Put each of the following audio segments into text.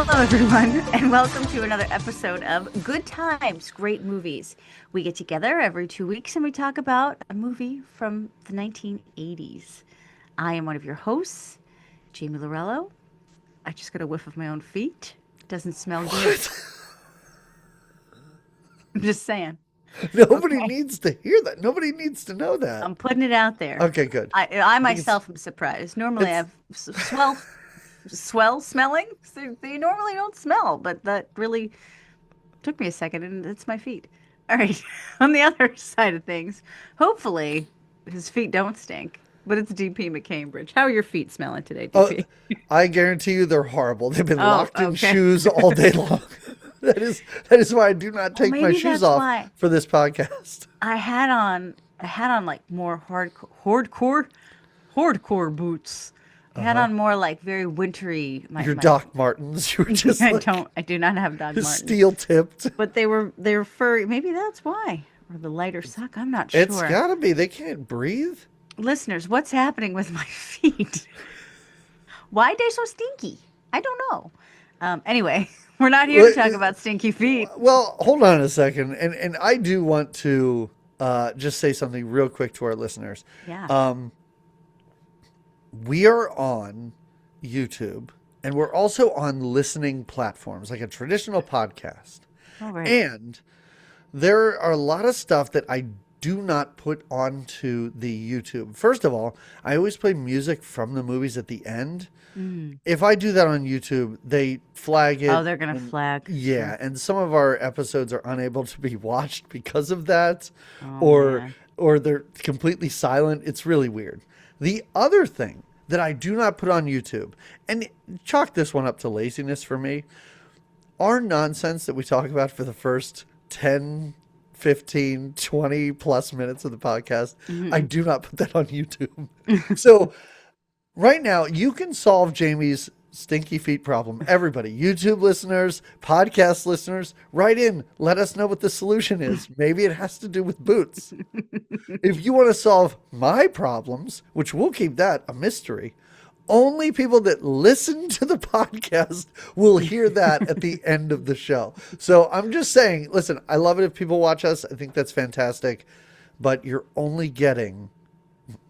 Hello, everyone, and welcome to another episode of Good Times, Great Movies. We get together every 2 weeks and we talk about a movie from the 1980s. I am one of your hosts, Jamie Lorello. I just got a whiff of my own feet. It doesn't smell good. I'm just saying. Nobody needs to hear that. Nobody needs to know that. I'm putting it out there. Okay, good. I myself am surprised. Normally I have swell smelling. So they normally don't smell, but that really took me a second, and it's my feet. All right. On the other side of things, hopefully his feet don't stink, but it's DP McCambridge. How are your feet smelling today, DP? I guarantee you they're horrible. They've been locked in shoes all day long. That is why I do not take my shoes off for this podcast. I had on like more hardcore boots. I had on more like very wintry. Your Doc Martens. You were just I do not have Doc Martens. Steel tipped. But they were furry. Maybe that's why. Or the lighter sock. I'm not sure. It's gotta be. They can't breathe. Listeners, what's happening with my feet? Why are they so stinky? I don't know. Anyway, we're not here to talk about stinky feet. Well, hold on a second. And I do want to just say something real quick to our listeners. Yeah. We are on YouTube, and we're also on listening platforms, like a traditional podcast. Oh, right. And there are a lot of stuff that I do not put onto the YouTube. First of all, I always play music from the movies at the end. If I do that on YouTube, they flag it. Oh, they're going to flag. Yeah, and some of our episodes are unable to be watched because of that, or they're completely silent. It's really weird. The other thing that I do not put on YouTube, and chalk this one up to laziness for me, our nonsense that we talk about for the first 10, 15, 20 plus minutes of the podcast, I do not put that on YouTube. So right now, you can solve Jamie's stinky feet problem. Everybody, YouTube listeners, podcast listeners, write in. Let us know what the solution is. Maybe it has to do with boots. If you want to solve my problems, which we'll keep that a mystery, only people that listen to the podcast will hear that at the end of the show. So I'm just saying, listen, I love it if people watch us. I think that's fantastic. But you're only getting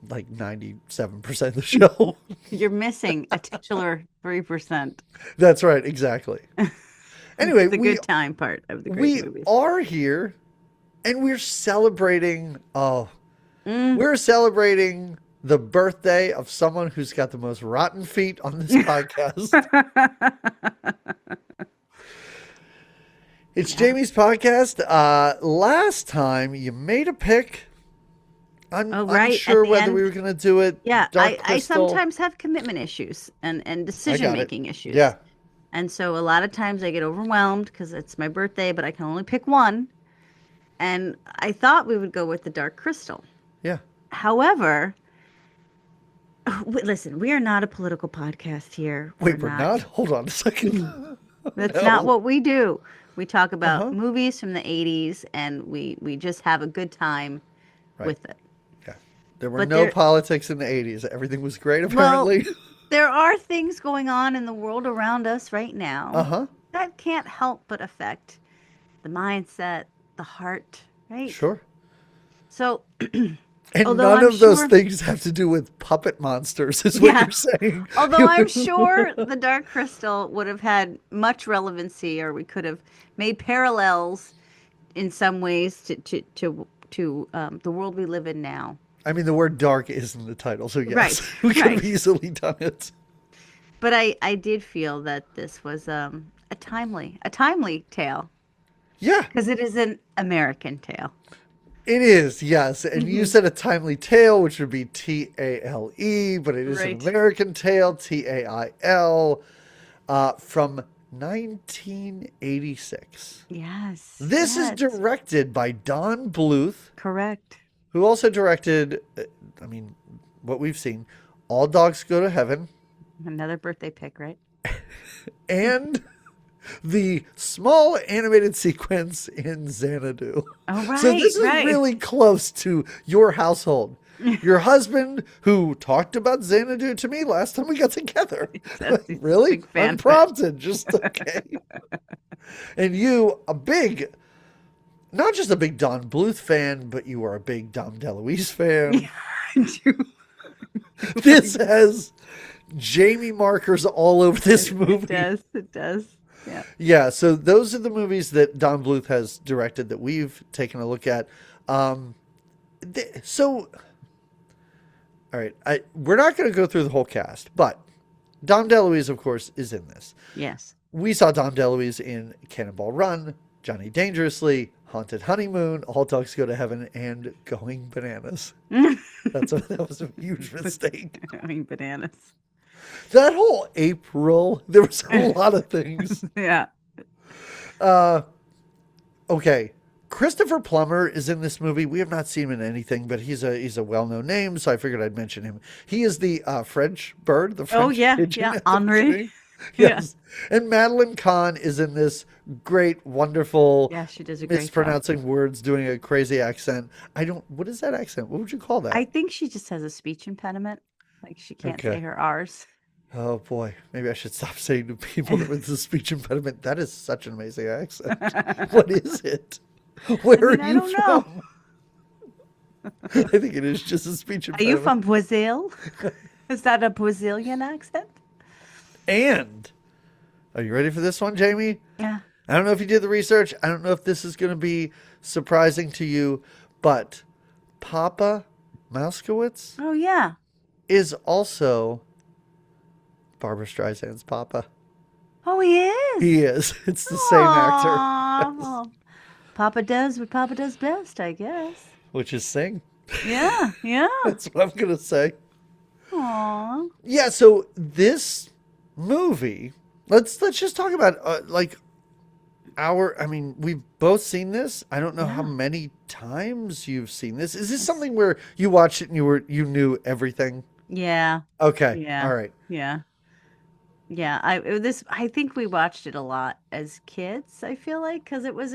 like 97% of the show. You're missing a titular 3%. That's right, exactly. Anyway, the good time part of the great movies. We are here, and we're celebrating. We're celebrating the birthday of someone who's got the most rotten feet on this podcast. It's Jamie's podcast. Last time you made a pick. I'm unsure whether we were going to do it. Yeah, I sometimes have commitment issues and decision-making issues. Yeah. And so a lot of times I get overwhelmed because it's my birthday, but I can only pick one. And I thought we would go with the Dark Crystal. Yeah. However, listen, we are not a political podcast here. We're not? Hold on a second. That's not what we do. We talk about movies from the 80s, and we just have a good time with it. There were no politics in the 80s. Everything was great, apparently. Well, there are things going on in the world around us right now that can't help but affect the mindset, the heart, right? Sure. So, and none of those things have to do with puppet monsters, is what you're saying. Although I'm sure the Dark Crystal would have had much relevancy, or we could have made parallels in some ways to the world we live in now. I mean, the word dark is in the title, so yes, we could have easily done it. But I did feel that this was a timely tale. Yeah. Because it is an American tale. It is, yes. And you said a timely tale, which would be T-A-L-E, but it is an American tale, T-A-I-L, from 1986. Yes. This is directed by Don Bluth. Correct. Who also directed, what we've seen, All Dogs Go to Heaven. Another birthday pick, right? And the small animated sequence in Xanadu. Oh, right. So this is really close to your household. Your husband, who talked about Xanadu to me last time we got together. Like, really? Unprompted. Just okay. And you, not just a big Don Bluth fan, but you are a big Dom DeLuise fan. Yeah, I do. This has Jamie markers all over this movie. It does. Yeah. Yeah, so those are the movies that Don Bluth has directed that we've taken a look at. So, all right, we're not going to go through the whole cast, but Dom DeLuise, of course, is in this. Yes. We saw Dom DeLuise in Cannonball Run, Johnny Dangerously, Haunted Honeymoon, All Dogs Go to Heaven, and Going Bananas. That was a huge mistake. Going Bananas. That whole April, there was a lot of things. Yeah. Okay. Christopher Plummer is in this movie. We have not seen him in anything, but he's a well-known name, so I figured I'd mention him. He is the French bird, the French pigeon. Henri. Yes. Yeah. And Madeline Kahn is in this great, wonderful, she does a great mispronouncing words, doing a crazy accent. What is that accent? What would you call that? I think she just has a speech impediment. Like she can't say her R's. Oh boy, maybe I should stop saying to people that with a speech impediment, that is such an amazing accent. What is it? Where are you from? I think it is just a speech impediment. Are you from Brazil? Is that a Brazilian accent? And are you ready for this one, Jamie? Yeah. I don't know if you did the research. I don't know if this is going to be surprising to you, but Papa Mousekewitz is also Barbra Streisand's Papa. Oh, he is? He is. It's the same actor. Well, Papa does what Papa does best, I guess. Which is sing. Yeah. That's what I'm going to say. Aww. Yeah, so this movie, let's just talk about we've both seen this. I don't know how many times you've seen this. Is this something where you watched it and you knew everything? Yeah. Okay. Yeah. All right. Yeah. Yeah. I think we watched it a lot as kids, I feel like, because it was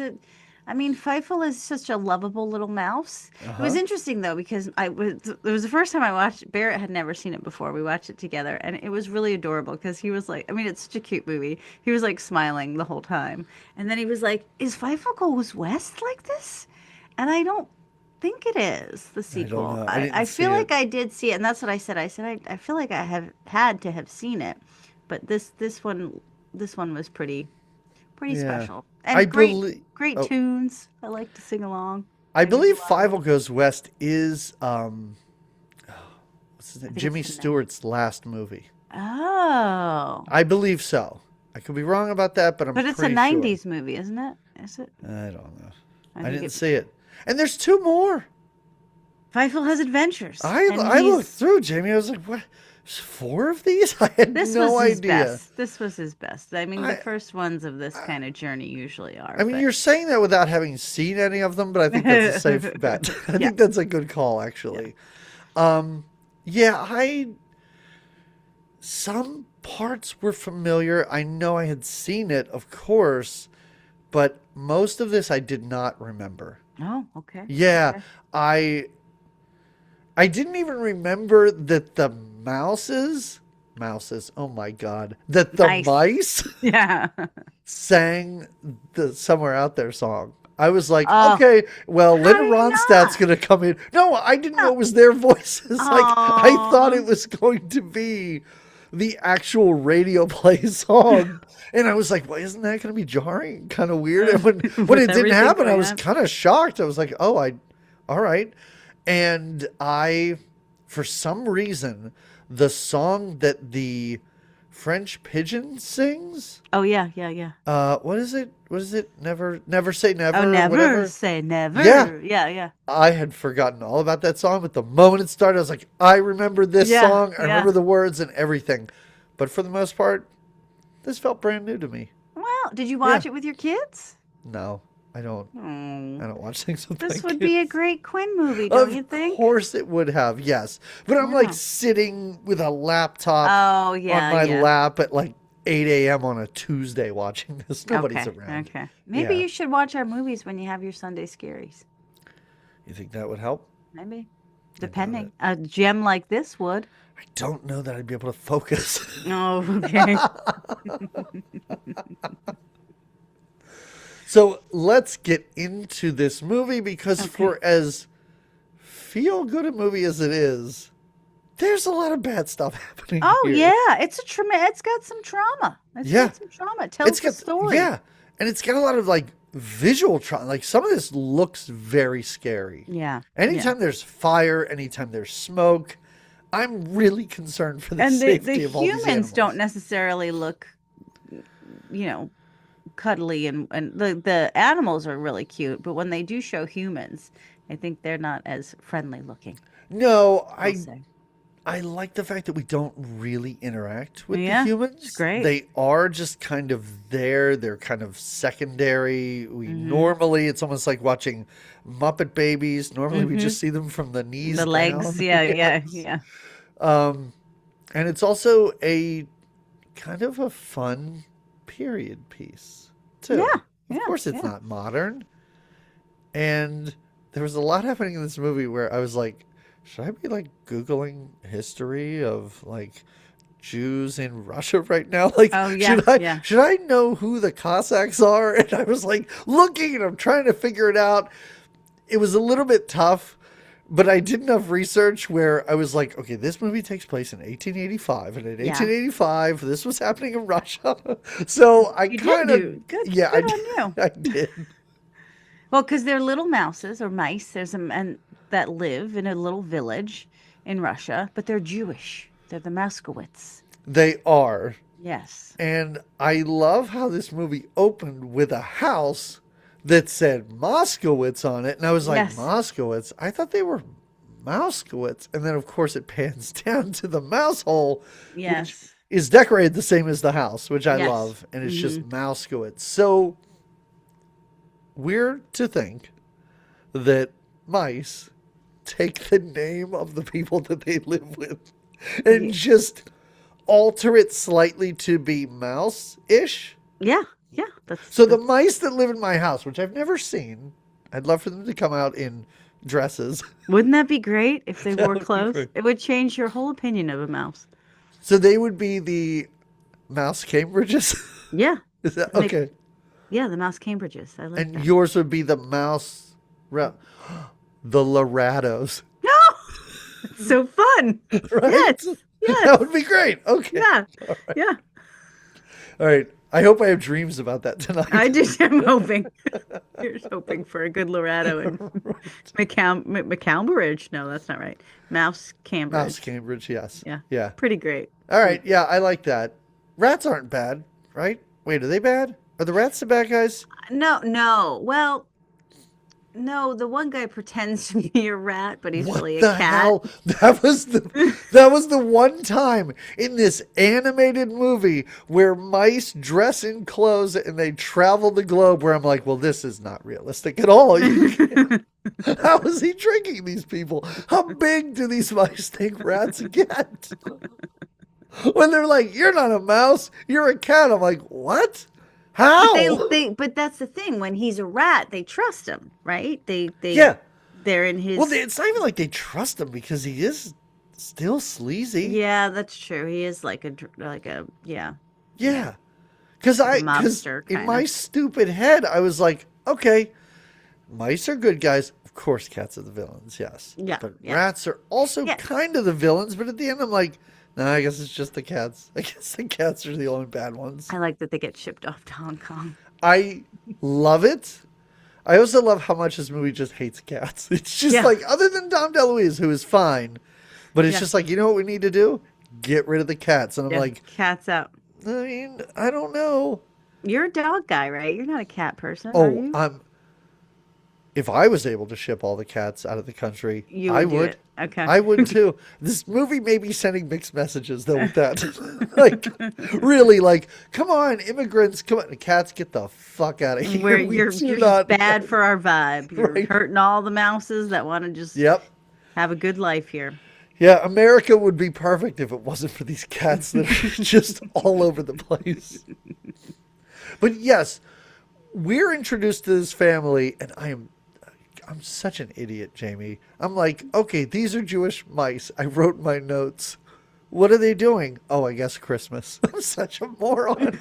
Fievel is such a lovable little mouse. It was interesting though, because it was the first time I watched it. Barrett had never seen it before. We watched it together and it was really adorable because he was like, it's such a cute movie. He was like smiling the whole time. And then he was like, is Fievel Goes West like this? And I don't think it is the sequel. I feel like I did see it. And that's what I said. I said, I feel like I have had to have seen it, but this one was pretty special. And great tunes. I like to sing along. I believe Fievel Goes West is what's his name? Jimmy Stewart's last movie. Oh. I believe so. I could be wrong about that, but But it's a 90s movie, isn't it? Is it? I don't know. I didn't see it. And there's two more. Fievel Has Adventures. I looked through, Jamie. I was like, what? There's 4 of these? I had no idea. This was his best. The first ones of this kind of journey usually are. You're saying that without having seen any of them, but I think that's a safe bet. I think that's a good call, actually. Some parts were familiar. I know I had seen it, of course, but most of this I did not remember. Oh, okay. Yeah, okay. I didn't even remember that the mouses, oh my God, that the mice sang the Somewhere Out There song. I was like, okay, well, Linda Ronstadt's going to come in. No, I didn't know it was their voices. I thought it was going to be the actual radio play song. And I was like, well, isn't that going to be jarring? Kind of weird. And when it didn't happen, I was kind of shocked. I was like, all right. And for some reason, the song that the French pigeon sings. Oh, yeah. What is it? Never say never. Oh, never say never. Yeah. I had forgotten all about that song, but the moment it started, I was like, I remember this song. I remember the words and everything. But for the most part, this felt brand new to me. Well, did you watch it with your kids? No, I don't. I don't watch things with my kids. This would be a great Quinn movie, don't you think? Of course it would have, yes. But I'm like sitting with a laptop on my lap at like 8 a.m. on a Tuesday watching this. Nobody's around. Okay. Maybe you should watch our movies when you have your Sunday scaries. You think that would help? Maybe. Depending. A gem like this would. I don't know that I'd be able to focus. Oh, okay. So let's get into this movie because for as feel good a movie as it is, there's a lot of bad stuff happening here. Yeah, it's got some trauma. It's got some trauma. It tells the story. Yeah, and it's got a lot of like visual trauma. Like some of this looks very scary. Yeah. Anytime there's fire, anytime there's smoke, I'm really concerned for the safety of all these animals. And the humans don't necessarily look, cuddly, and the animals are really cute, but when they do show humans, I think they're not as friendly looking. No, I like the fact that we don't really interact with the humans. It's great. They are just kind of there. They're kind of secondary. Normally, it's almost like watching Muppet Babies. Normally, we just see them from the knees the down. legs. Yeah. And it's also a kind of a fun period piece, too. Yeah. Of course, it's not modern. And there was a lot happening in this movie where I was like, should I be like Googling history of like Jews in Russia right now? Like, should I know who the Cossacks are? And I was like looking and I'm trying to figure it out. It was a little bit tough, but I did enough research where I was like, okay, this movie takes place in 1885, and in 1885, this was happening in Russia. So I kind of, good on you. I did. Well, because they're little mouses or mice. There's that live in a little village in Russia, but they're Jewish. They're the Mousekewitz. They are. Yes. And I love how this movie opened with a house that said Moskowitz on it. And I was like, Moskowitz? I thought they were Mousekewitz. And then, of course, it pans down to the mouse hole, which is decorated the same as the house, which I love. And it's just Mousekewitz. So weird to think that mice take the name of the people that they live with and just alter it slightly to be mouse-ish. Yeah. So the mice that live in my house, which I've never seen, I'd love for them to come out in dresses. Wouldn't that be great if they wore clothes? It would change your whole opinion of a mouse. So they would be the Mousecambridges? Yeah. Is that okay? Yeah, the Mousecambridges. I like that. And yours would be the the Lorados. No! It's so fun. Right? Yes. That would be great. Okay. Yeah. All right. I hope I have dreams about that tonight. I just am hoping. You're just hoping for a good Lorado and McCambridge. No, that's not right. Mousecambridge. Mousecambridge, yes. Yeah. Pretty great. All right. Yeah, I like that. Rats aren't bad, right? Wait, are they bad? Are the rats the bad guys? No. Well, no, the one guy pretends to be a rat, but he's really a cat. Hell? That was the one time in this animated movie where mice dress in clothes and they travel the globe where I'm like, well, this is not realistic at all. How is he tricking these people? How big do these mice think rats get? When they're like, you're not a mouse, you're a cat. I'm like, what? How? But that's the thing. When he's a rat, they trust him, right? They're in his. Well, it's not even like they trust him because he is still sleazy. Yeah, that's true. He is like a Yeah. Because in my stupid head, I was like, okay, mice are good guys. Of course, cats are the villains. Yes. Yeah. But rats are also kind of the villains. But at the end, I'm like, no, I guess it's just the cats. I guess the cats are the only bad ones. I like that they get shipped off to Hong Kong. I love it. I also love how much this movie just hates cats. It's just like, other than Dom DeLuise, who is fine, but it's just like, you know what we need to do? Get rid of the cats. And I'm like, cats out. I mean, I don't know. You're a dog guy, right? You're not a cat person. Are you? If I was able to ship all the cats out of the country, I would. Okay. I would too. This movie may be sending mixed messages though with that. Like, really, like, come on, immigrants, come on. Cats, get the fuck out of here. You're just bad for our vibe. You're hurting all the mouses that want to just have a good life here. Yeah, America would be perfect if it wasn't for these cats that are just all over the place. But yes, we're introduced to this family, and I'm such an idiot, Jamie. I'm like, okay, these are Jewish mice. I wrote in my notes. What are they doing? Oh, I guess Christmas. I'm such a moron.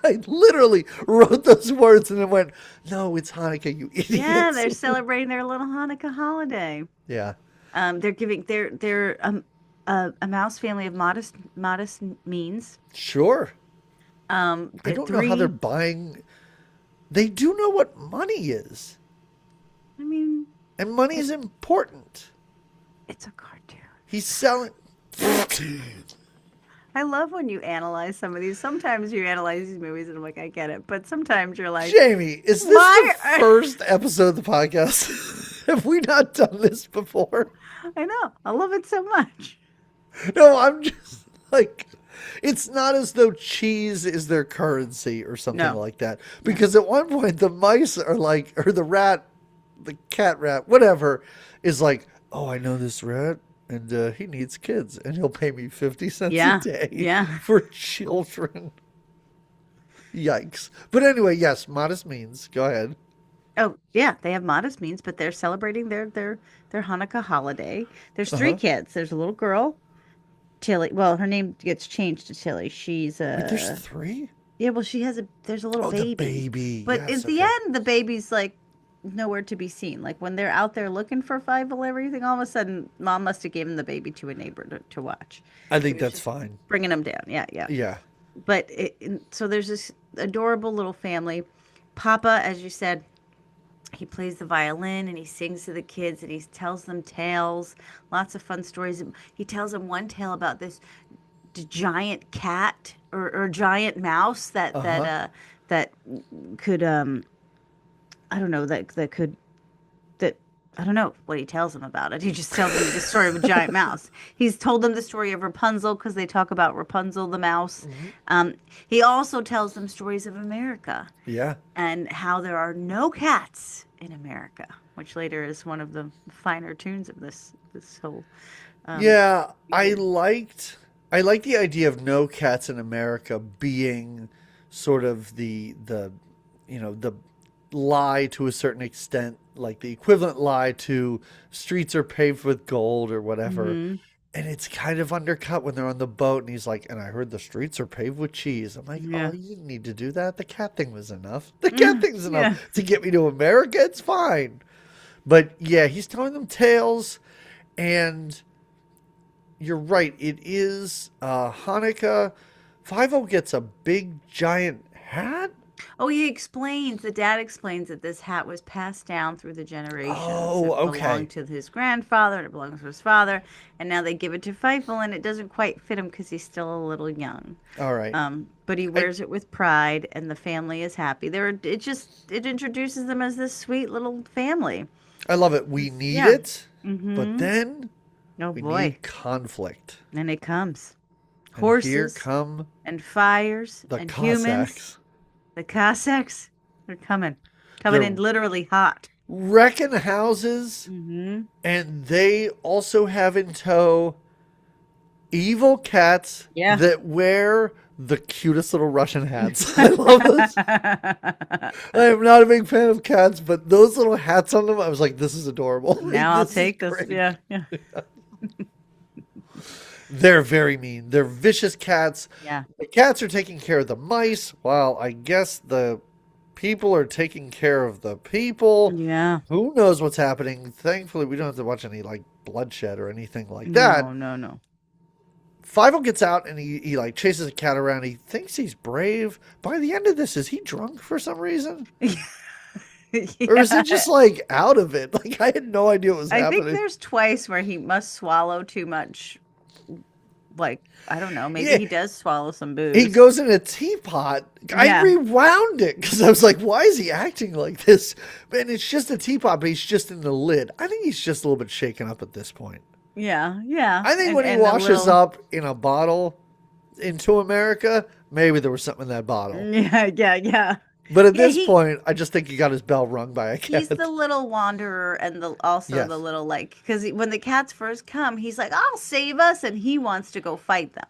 I literally wrote those words and then went, no, it's Hanukkah, you idiots. Yeah, they're celebrating their little Hanukkah holiday. Yeah. They're giving they're a mouse family of modest means. Sure. I The don't know how they're three. buying. They do know what money is. I mean, And money is important. it's a cartoon. He's selling. I love when you analyze some of these. Sometimes you analyze these movies and I'm like, I get it. But sometimes you're like, Jamie, is this why the first episode of the podcast? Have we not done this before? I know. I love it so much. No, I'm just like, it's not as though cheese is their currency or something No. like that. Because at one point, the mice are like, or the rat, the cat rat, whatever, is like, oh, I know this rat. And he needs kids, and he'll pay me 50 cents Yeah. a day Yeah. for children. Yikes. But anyway, yes, modest means. Go ahead. Oh, yeah, they have modest means, but they're celebrating their Hanukkah holiday. There's three Uh-huh. kids. There's a little girl, Tilly. Well, her name gets changed to Tilly. She's Wait, there's three? yeah, well, there's a little Oh, the baby. But Yes, at the okay. end, the baby's like nowhere to be seen. Like when they're out there looking for Fievel, everything, all of a sudden, mom must have given the baby to a neighbor to watch. I She think was that's just fine. bringing them down. Yeah, yeah. Yeah. But so there's this adorable little family. Papa, as you said, he plays the violin and he sings to the kids and he tells them tales, lots of fun stories. He tells them one tale about this giant cat or giant mouse Uh-huh. that could I don't know that could that I don't know what he tells them about it. He just tells them the story of a giant mouse. He's told them the story of Rapunzel because they talk about Rapunzel the mouse. Mhm. He also tells them stories of America Yeah. and how there are no cats in America, which later is one of the finer tunes of this whole. Um, Yeah, I liked the idea of no cats in America being sort of the the lie to a certain extent, like the equivalent lie to streets are paved with gold or whatever. mhm. And it's kind of undercut when they're on the boat and he's like, and I heard the streets are paved with cheese. I'm like, oh, Yeah. you didn't need to do that. The cat thing was enough. The cat thing's Yeah. enough to get me to America. It's fine. But yeah, he's telling them tales, and you're right. It is Hanukkah. Five-O gets a big giant hat. Oh, the dad explains that this hat was passed down through the generations. Oh, It okay. belonged to his grandfather, and it belongs to his father, and now they give it to Fievel, and it doesn't quite fit him because he's still a little young. All right. But he I, wears it with pride, and the family is happy. It introduces them as this sweet little family. I love it. We need Yeah. it, but Mm-hmm. then Oh we boy. need conflict. And it comes. And here Horses come and fires the and humans. Cossacks. The Cossacks, they're coming. Coming They're in literally hot. wrecking houses, Mm-hmm. and they also have in tow evil cats Yeah. that wear the cutest little Russian hats. I love this. I am not a big fan of cats, but those little hats on them, I was like, this is adorable. Now I'll This is take this. great. Yeah, yeah, They're very mean. They're vicious cats. yeah. The cats are taking care of the mice, while I guess the people are taking care of the people. Yeah. Who knows what's happening? Thankfully, we don't have to watch any like bloodshed or anything like that. No, no, no. Five gets out and he like chases a cat around. He thinks he's brave. By the end of this, is he drunk for some reason? Or is he Yeah. just like out of it? Like I had no idea what was I think happening. there's twice where he must swallow too much. Like, I don't know. Maybe Yeah. he does swallow some booze. He goes in a teapot. I Yeah. rewound it because I was like, why is he acting like this? And it's just a teapot, but he's just in the lid. I think he's just a little bit shaken up at this point. Yeah, yeah. I think when he and the washes little- up in a bottle into America, maybe there was something in that bottle. Yeah, yeah, yeah. But at Yeah, this point, I just think he got his bell rung by a cat. He's the little wanderer and also Yes. the little because when the cats first come, he's like, "I'll save us," and he wants to go fight them.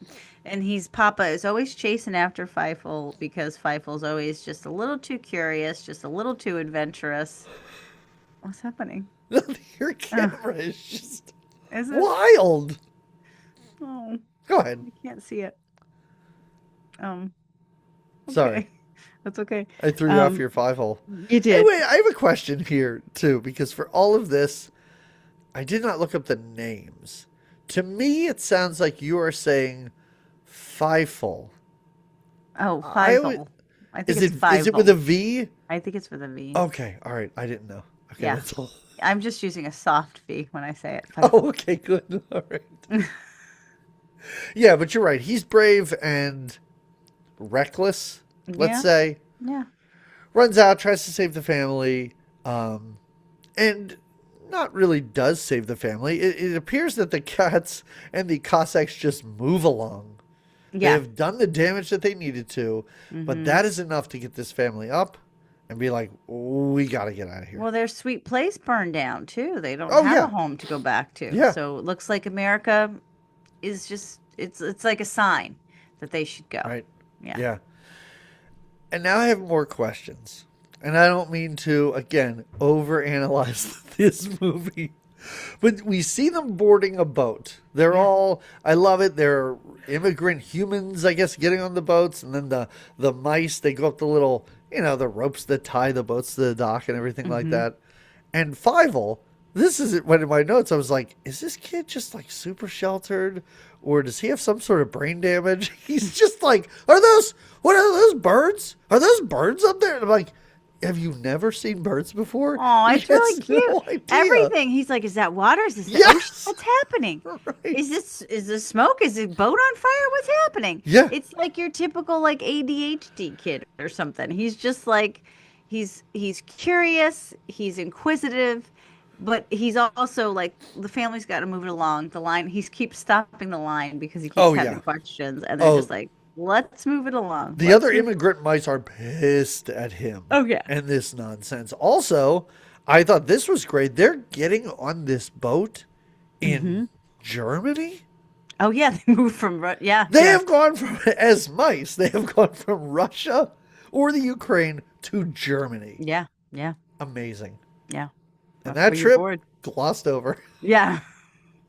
And Papa is always chasing after Fievel because Fievel's always just a little too curious, just a little too adventurous. What's happening? Your camera is just Is it? wild. Oh, Go ahead. I can't see it. Um, Sorry. okay. That's okay. I threw you off your 5-hole. You Hey, did. wait, I have a question here, too, because for all of this, I did not look up the names. To me, it sounds like you are saying Fievel. Oh, I Fievel. I think it's is it with a Fievel. V? I think it's with a V. Okay, all right. I didn't know. Okay, Yeah. that's all. I'm just using a soft V when I say it. Oh, Fievel. okay, good. All right. Yeah, but you're right. He's brave and reckless, let's Yeah. say. Yeah. Runs out, tries to save the family, and not really does save the family. It appears that the cats and the Cossacks just move along. They Yeah. have done the damage that they needed to, but Hmm. that is enough to get this family up and be like, we got to get out of here. Well, their sweet place burned down too. They don't Oh, have a yeah. home to go back to. Yeah. So it looks like America is just it's like a sign that they should go. Right. Yeah. Yeah. And now I have more questions. And I don't mean to, again, overanalyze this movie. But we see them boarding a boat. They're all, I love it. They're immigrant humans, I guess, getting on the boats. And then the mice, they go up the little, the ropes that tie the boats to the dock and everything like Hmm. that. And Fievel, this is it. When in my notes, I was like, is this kid just like super sheltered? Or does he have some sort of brain damage? He's just like, what are those birds? Are those birds up there? And I'm like, have you never seen birds before? Oh, He it's really has cute. no idea. Everything. He's like, is that water? Is this the ocean? Yes. What's happening? Right. Is this smoke? Is the boat on fire? What's happening? Yeah. It's like your typical like ADHD kid or something. He's just like he's curious, he's inquisitive, but he's also like the family's got to move it along. The line, he keeps stopping the line because he keeps Oh, having yeah. questions, and they're Oh, just like, let's move it along. the Let's other move- immigrant mice are pissed at him. Oh, yeah. And this nonsense. Also, I thought this was great. They're getting on this boat in Germany. Oh yeah, they moved from yeah. They yeah. have gone from, as mice, they have gone from Russia or the Ukraine to Germany. Yeah, yeah, Amazing. yeah. And That's that where you're trip bored. glossed over. Yeah.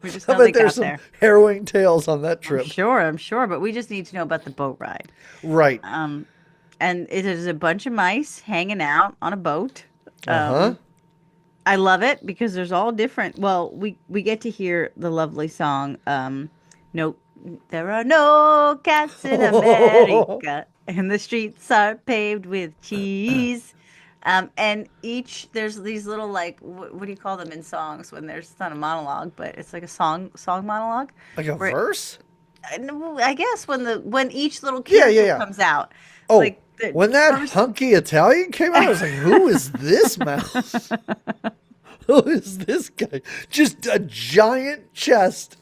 We just I know they bet there's got some there. harrowing tales on that trip. I'm sure, but we just need to know about the boat ride. Right. And it is a bunch of mice hanging out on a boat. Uh-huh. I love it because there's all different. Well, we get to hear the lovely song. No, there are no cats in America, and the streets are paved with cheese. And there's these little like what do you call them in songs when there's not a monologue, but it's like a song monologue. Like a where- verse? I guess when each little Yeah, character yeah, yeah. comes out. Oh, like when that hunky Italian came out, I was like, who is this mouse? Who is this guy? Just a giant chest.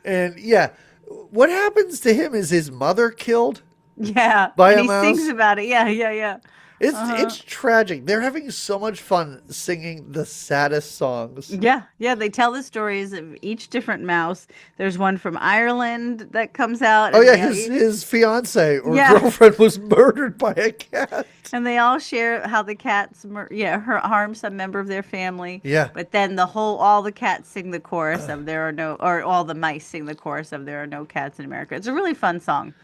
And yeah, what happens to him? Is his mother killed? Yeah, By and a he mouse? sings about it. Yeah, yeah, yeah. It's tragic. They're having so much fun singing the saddest songs. Yeah, yeah. They tell the stories of each different mouse. There's one from Ireland that comes out. Oh and yeah, his fiance or Yeah. girlfriend was murdered by a cat. and they all share how the cats, harm some member of their family. Yeah. But then all the cats sing the chorus of "There Are No," or all the mice sing the chorus of "There Are No Cats in America." It's a really fun song.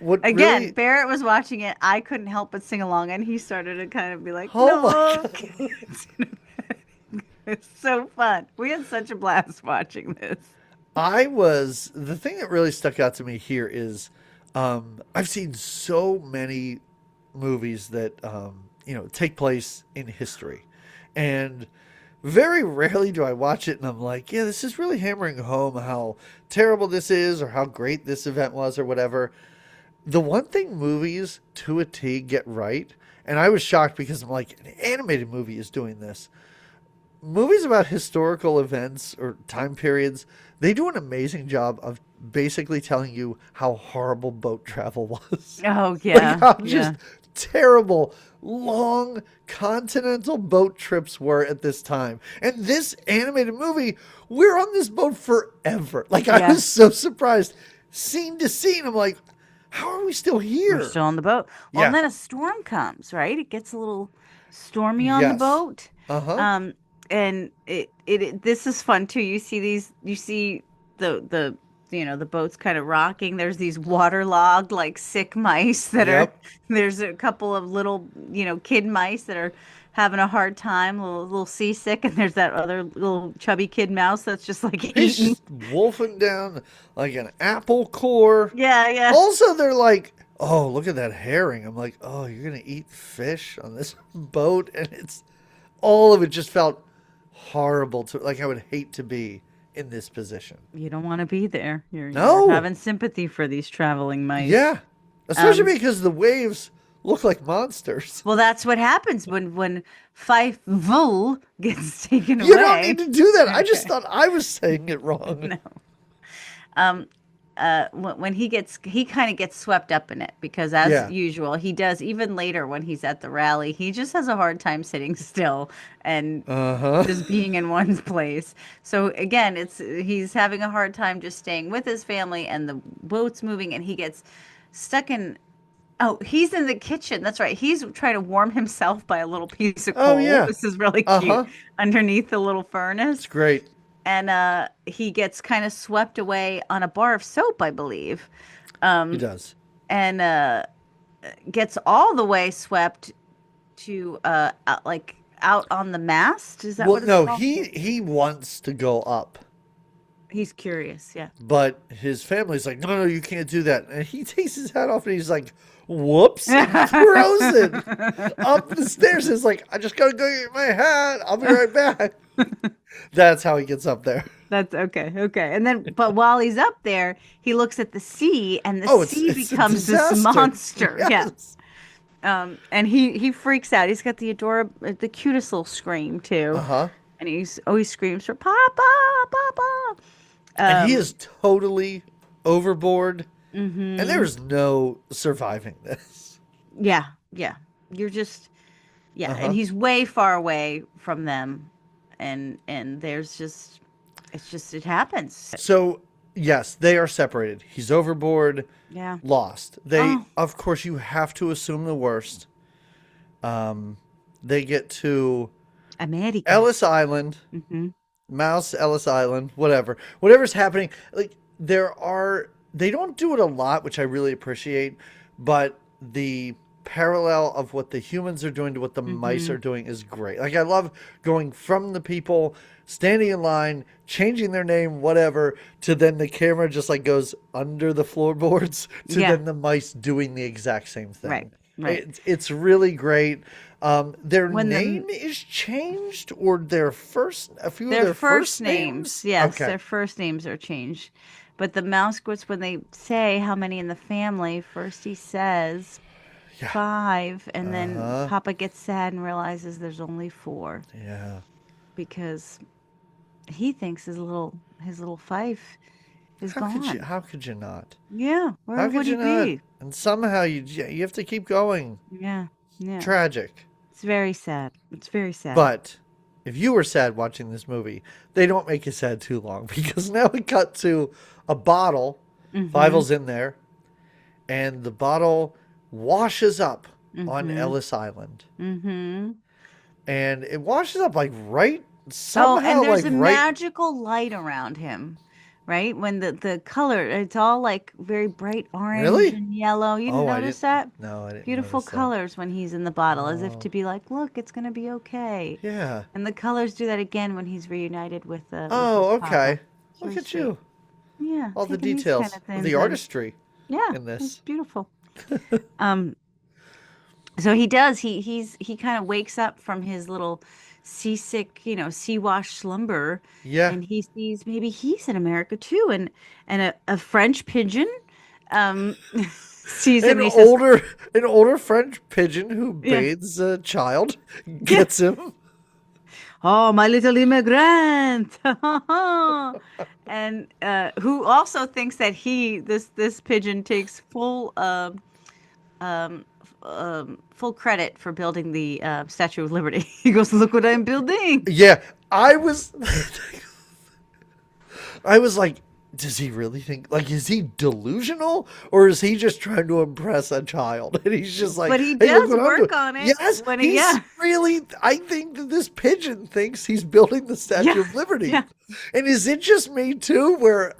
What Again, really- Barrett was watching it. I couldn't help but sing along, and he started to kind of be like, Oh my "No, God. cats in America." It's so fun. We had such a blast watching this. The thing that really stuck out to me here is I've seen so many movies that take place in history, and very rarely do I watch it and I'm like, yeah, this is really hammering home how terrible this is or how great this event was or whatever. The one thing movies to a T get right, and I was shocked because I'm like, an animated movie is doing this. Movies about historical events or time periods, they do an amazing job of basically telling you how horrible boat travel was. Oh yeah, Like how yeah. just terrible, long continental boat trips were at this time. And this animated movie, we're on this boat forever. Like I Yeah. was so surprised. Scene to scene, I'm like, how are we still here? We're still on the boat. Well, Yeah. and then a storm comes, right? It gets a little Stormy on the Yes. boat. Uh-huh. Um, and this is fun too. You see the the boat's kind of rocking. There's these waterlogged like sick mice that are Yep. there's a couple of little, kid mice that are having a hard time, little seasick, and there's that other little chubby kid mouse that's just like He's eating. just wolfing down like an apple core. Yeah, yeah. Also, they're like, oh, look at that herring. I'm like, oh, you're going to eat fish on this boat? And all of it just felt horrible to, like, I would hate to be in this position. You don't want to be there. You're No. having sympathy for these traveling mice. Yeah. Especially because the waves look like monsters. Well, that's what happens when Fievel gets taken You don't away. need to do that. I Okay. just thought I was saying it wrong. No. Um, when he kind of gets swept up in it because, as Yeah. usual, he does. Even later when he's at the rally, he just has a hard time sitting still and Uh-huh. just being in one place. So again, he's having a hard time just staying with his family, and the boat's moving, and he gets stuck in. Oh, he's in the kitchen. That's right. He's trying to warm himself by a little piece of Oh, coal. yeah. This is really cute Uh-huh. underneath the little furnace. It's great. And he gets kind of swept away on a bar of soap, I believe, He does. and gets all the way swept to out on the mast. Is that Well, what it's no, called? he wants to go up. He's curious, yeah. But his family's like, no, you can't do that. And he takes his hat off and he's like, whoops, and throws it up the stairs. It's like, I just got to go get my hat. I'll be right back. That's how he gets up there. That's okay. Okay. And then, but while he's up there, he looks at the sea, and the Oh, sea it's a becomes this disaster. monster. Yeah. Yes. And he freaks out. He's got the cutest little scream too. Uh-huh. And he's always screams for Papa, Papa. And he is totally overboard. Mm-hmm. And there is no surviving this. Yeah, yeah. You're just, yeah. Uh-huh. And he's way far away from them, and there's just, it happens. So, yes, they are separated. He's overboard, Yeah. lost. Oh. Of course, you have to assume the worst. They get to America. Ellis Island, Mm-hmm. Mouse Ellis Island, whatever's happening. Like they don't do it a lot, which I really appreciate, but the parallel of what the humans are doing to what the mice are doing is great. Like I love going from the people standing in line, changing their name, whatever, to then the camera just like goes under the floorboards to Yeah. then the mice doing the exact same thing. Right, right. It's really great. Their When the- name is changed, or a few of Their their first names, yes, Okay. their first names are changed. But the Mousekewitz, when they say how many in the family, first he says Yeah. 5, and then Uh-huh. Papa gets sad and realizes there's only 4 Yeah. because he thinks his little Fife is gone. How could you not? Yeah, where How would could he you not? be? And somehow you have to keep going. Yeah, yeah. Tragic. It's very sad. It's very sad. But if you were sad watching this movie, they don't make you sad too long because now we cut to a bottle. Fievel's in there, and the bottle washes up on Ellis Island. Mm-hmm. And it washes up like right Oh, somehow, and there's like a right. magical light around him, right? When the color, it's all like very bright orange Really? and yellow. You didn't I notice that? No, I didn't. Beautiful notice that. colors when he's in the bottle, as if to be like, look, it's gonna be okay. Yeah. And the colors do that again when he's reunited with Oh, his okay. papa. It's Look very at you. sweet. Yeah. All the taking these details kind of of things the in. artistry Yeah, in this. it's beautiful. um, so he does. He kind of wakes up from his little seasick, sea-washed slumber, Yeah. and he sees maybe he's in America too, and a French pigeon sees him. An And he says, older French pigeon who Yeah. bathes a child gets him. "Oh, my little immigrant," and who also thinks that this pigeon takes full credit for building the Statue of Liberty. He goes, "Look what I'm building." Yeah, I was like, does he really think, like, is he delusional, or is he just trying to impress a child? And he's just like, But he hey, look does what I'm work doing. on it. Yes, When he's yeah. really, I think that this pigeon thinks he's building the Statue Yeah. of Liberty. Yeah. And is it just me too, where,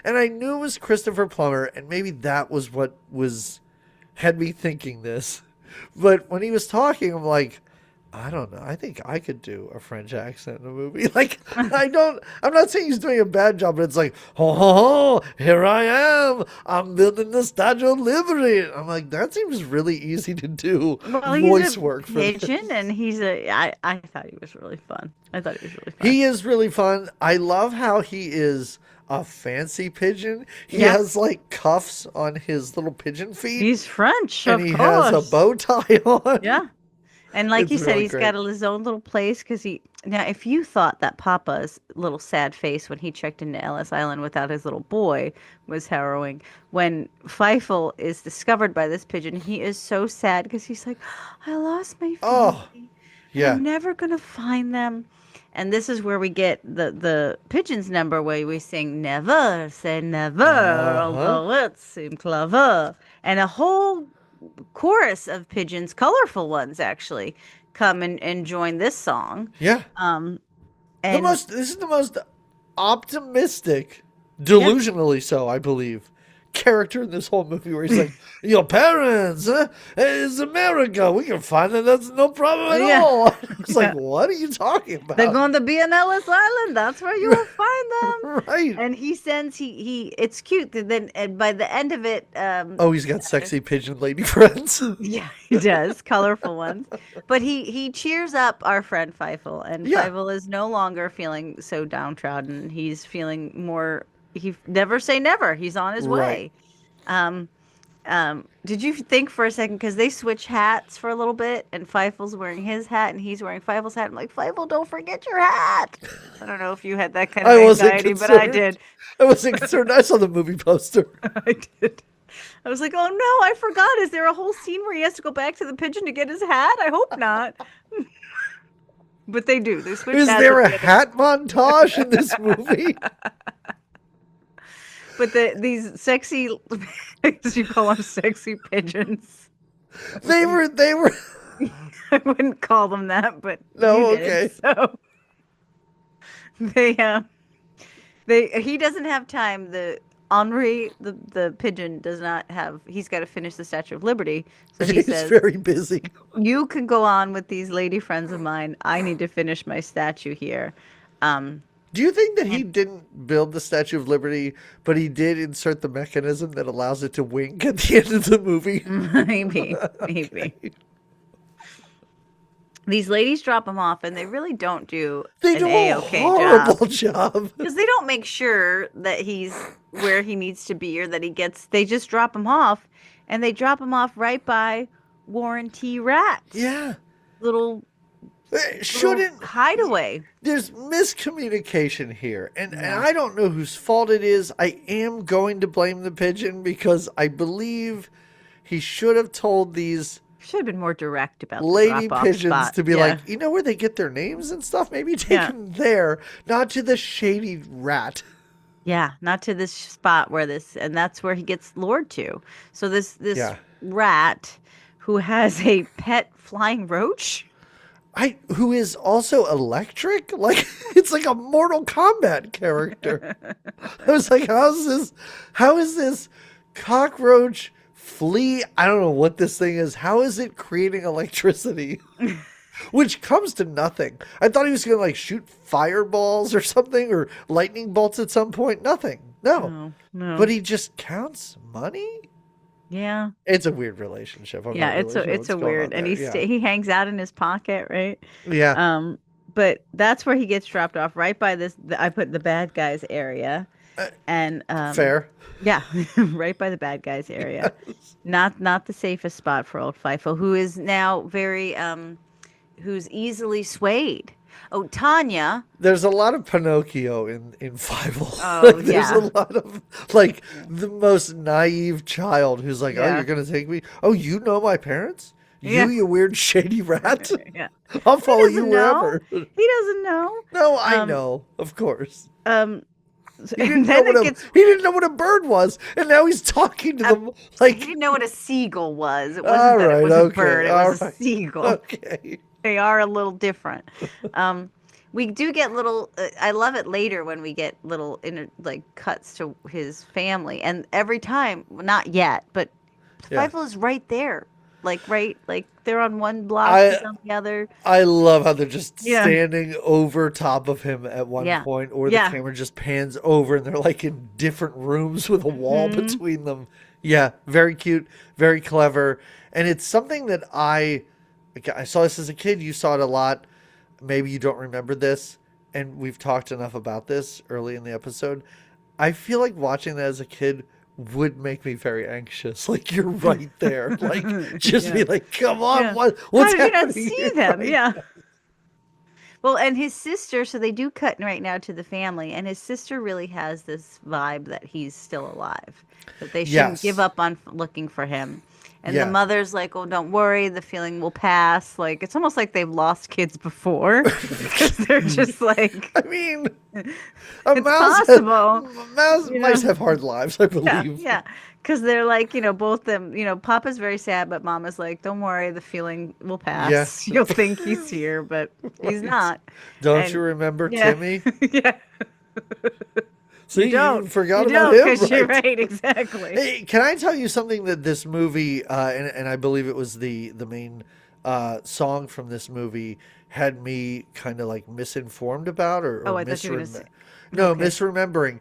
and I knew it was Christopher Plummer, and maybe that was what had me thinking this. But when he was talking, I'm like, I don't know. I think I could do a French accent in a movie. Like, I'm not saying he's doing a bad job, but it's like, ho, ho, ho, here I am. I'm building the Statue of Liberty. I'm like, that seems really easy to do Well, voice he's a work for pigeon, this. and I thought he was really fun. I thought he was really fun. He is really fun. I love how he is a fancy pigeon. He Yeah. has like cuffs on his little pigeon feet, He's French, and of he has a course. bow tie on. Yeah. And like It's you said, really he's great. got his own little place because now if you thought that Papa's little sad face when he checked into Ellis Island without his little boy was harrowing, when Fievel is discovered by this pigeon, he is so sad because he's like, I lost my Oh, family and yeah. I'm never gonna find them. And this is where we get the pigeon's number where we sing never say never, Uh-huh. although it seems clever. And a whole chorus of pigeons, colorful ones actually, come and join this song. Yeah. Um, and This is the most optimistic, yeah, delusionally so, I believe, character in this whole movie where he's like, your parents, is America. We can find them. That's no problem at yeah, all. It's like, yeah. what are you talking They're about? going to be on Ellis Island. That's where you will find them. Right. And he sends he it's cute that then and by the end of it Oh, he's got sexy pigeon lady friends. yeah, he does. Colorful ones. But he cheers up our friend Fievel, and Yeah. Fievel is no longer feeling so downtrodden. He's feeling more he never say never. He's on his Right. way. Um did you think for a second because they switch hats for a little bit and Fievel's wearing his hat and he's wearing Fievel's hat? I'm like, Fievel, don't forget your hat. I don't know if you had that kind of I wasn't anxiety, but I concerned. did. I wasn't concerned. I saw the movie poster. I did. I was like, oh no, I forgot. Is there a whole scene where he has to go back to the pigeon to get his hat? I hope not. But they do. They switch Is hats there at a the end. hat montage in this movie? But these sexy, as you call them, sexy pigeons. They were. I wouldn't call them that, but No, you did. okay. So he doesn't have time. The Henri, the pigeon, does not have. He's got to finish the Statue of Liberty. So he He's says, very busy. "You can go on with these lady friends of mine. I need to finish my statue here." Um, Do you think that he didn't build the Statue of Liberty, but he did insert the mechanism that allows it to wink at the end of the movie? maybe. These ladies drop him off, and they really don't do They an do a A-okay horrible job job. because they don't make sure that he's where he needs to be or that he gets. They just drop him off, and they drop him off right by Warren T. Rat's Yeah. little Shouldn't hideaway. there's miscommunication here, and I don't know whose fault it is. I am going to blame the pigeon because I believe he should have told these Should have been more direct about the lady drop-off pigeons spot. to be Yeah. like, you know where they get their names and stuff? Maybe take Yeah. them there, not to the shady rat. Yeah, not to this spot where and that's where he gets lured to. So this Yeah. rat who has a pet flying roach. Who is also electric? Like, it's like a Mortal Kombat character. I was like, how is this cockroach flea? I don't know what this thing is. How is it creating electricity? Which comes to nothing. I thought he was going to like shoot fireballs or something or lightning bolts at some point. Nothing. No. No. But he just counts money? Yeah. It's a weird relationship. I'm Yeah, not really sure it's what's a going on weird and there. he hangs out in his pocket, right? Yeah. But that's where he gets dropped off right by I put the bad guys area. And Fair. yeah, right by the bad guys area. Not the safest spot for old Fifo, who is now very who's easily swayed. Oh, Tanya. There's a lot of Pinocchio in Fievel. Oh, Like, there's yeah. a lot of like the most naive child who's like, "Oh, Yeah. you're gonna take me? Oh, you know my parents? Yeah. You weird shady rat? Yeah. I'll follow He you doesn't know. wherever." He doesn't know. No, I know, of course. And then it gets. He didn't know what a bird was, and now he's talking to them like He didn't know what a seagull was. It wasn't that it was a bird. It was a seagull. Okay. They are a little different. We do get little. I love it later when we get little cuts to his family, and every time, not yet, but Fievel is right there, like they're on one block, he's on the other. I love how they're just standing over top of him at one point, or the camera just pans over, and they're like in different rooms with a wall between them. Yeah, very cute, very clever, and it's something that I saw this as a kid. You saw it a lot. Maybe you don't remember this, and we've talked enough about this early in the episode. I feel like watching that as a kid would make me very anxious. Like, you're right there. Like, just be like, come on, what's happening? How did you not see them? Right? Yeah. Well, and his sister, so they do cut right now to the family, and his sister really has this vibe that he's still alive, that they shouldn't give up on looking for him. And the mother's like, oh, don't worry, the feeling will pass. Like, it's almost like they've lost kids before. Because they're just like... I mean, mice have hard lives, I believe. Yeah. Because they're like, both them, Papa's very sad, but Mama's like, don't worry, the feeling will pass. Yeah. You'll think he's here, but he's not. Don't you remember Timmy? Yeah. So you forgot about him, because you're right, exactly. Hey, can I tell you something that this movie, and I believe it was the main song from this movie, had me kind of like misinformed about, or I thought you were going to say. No, misremembering.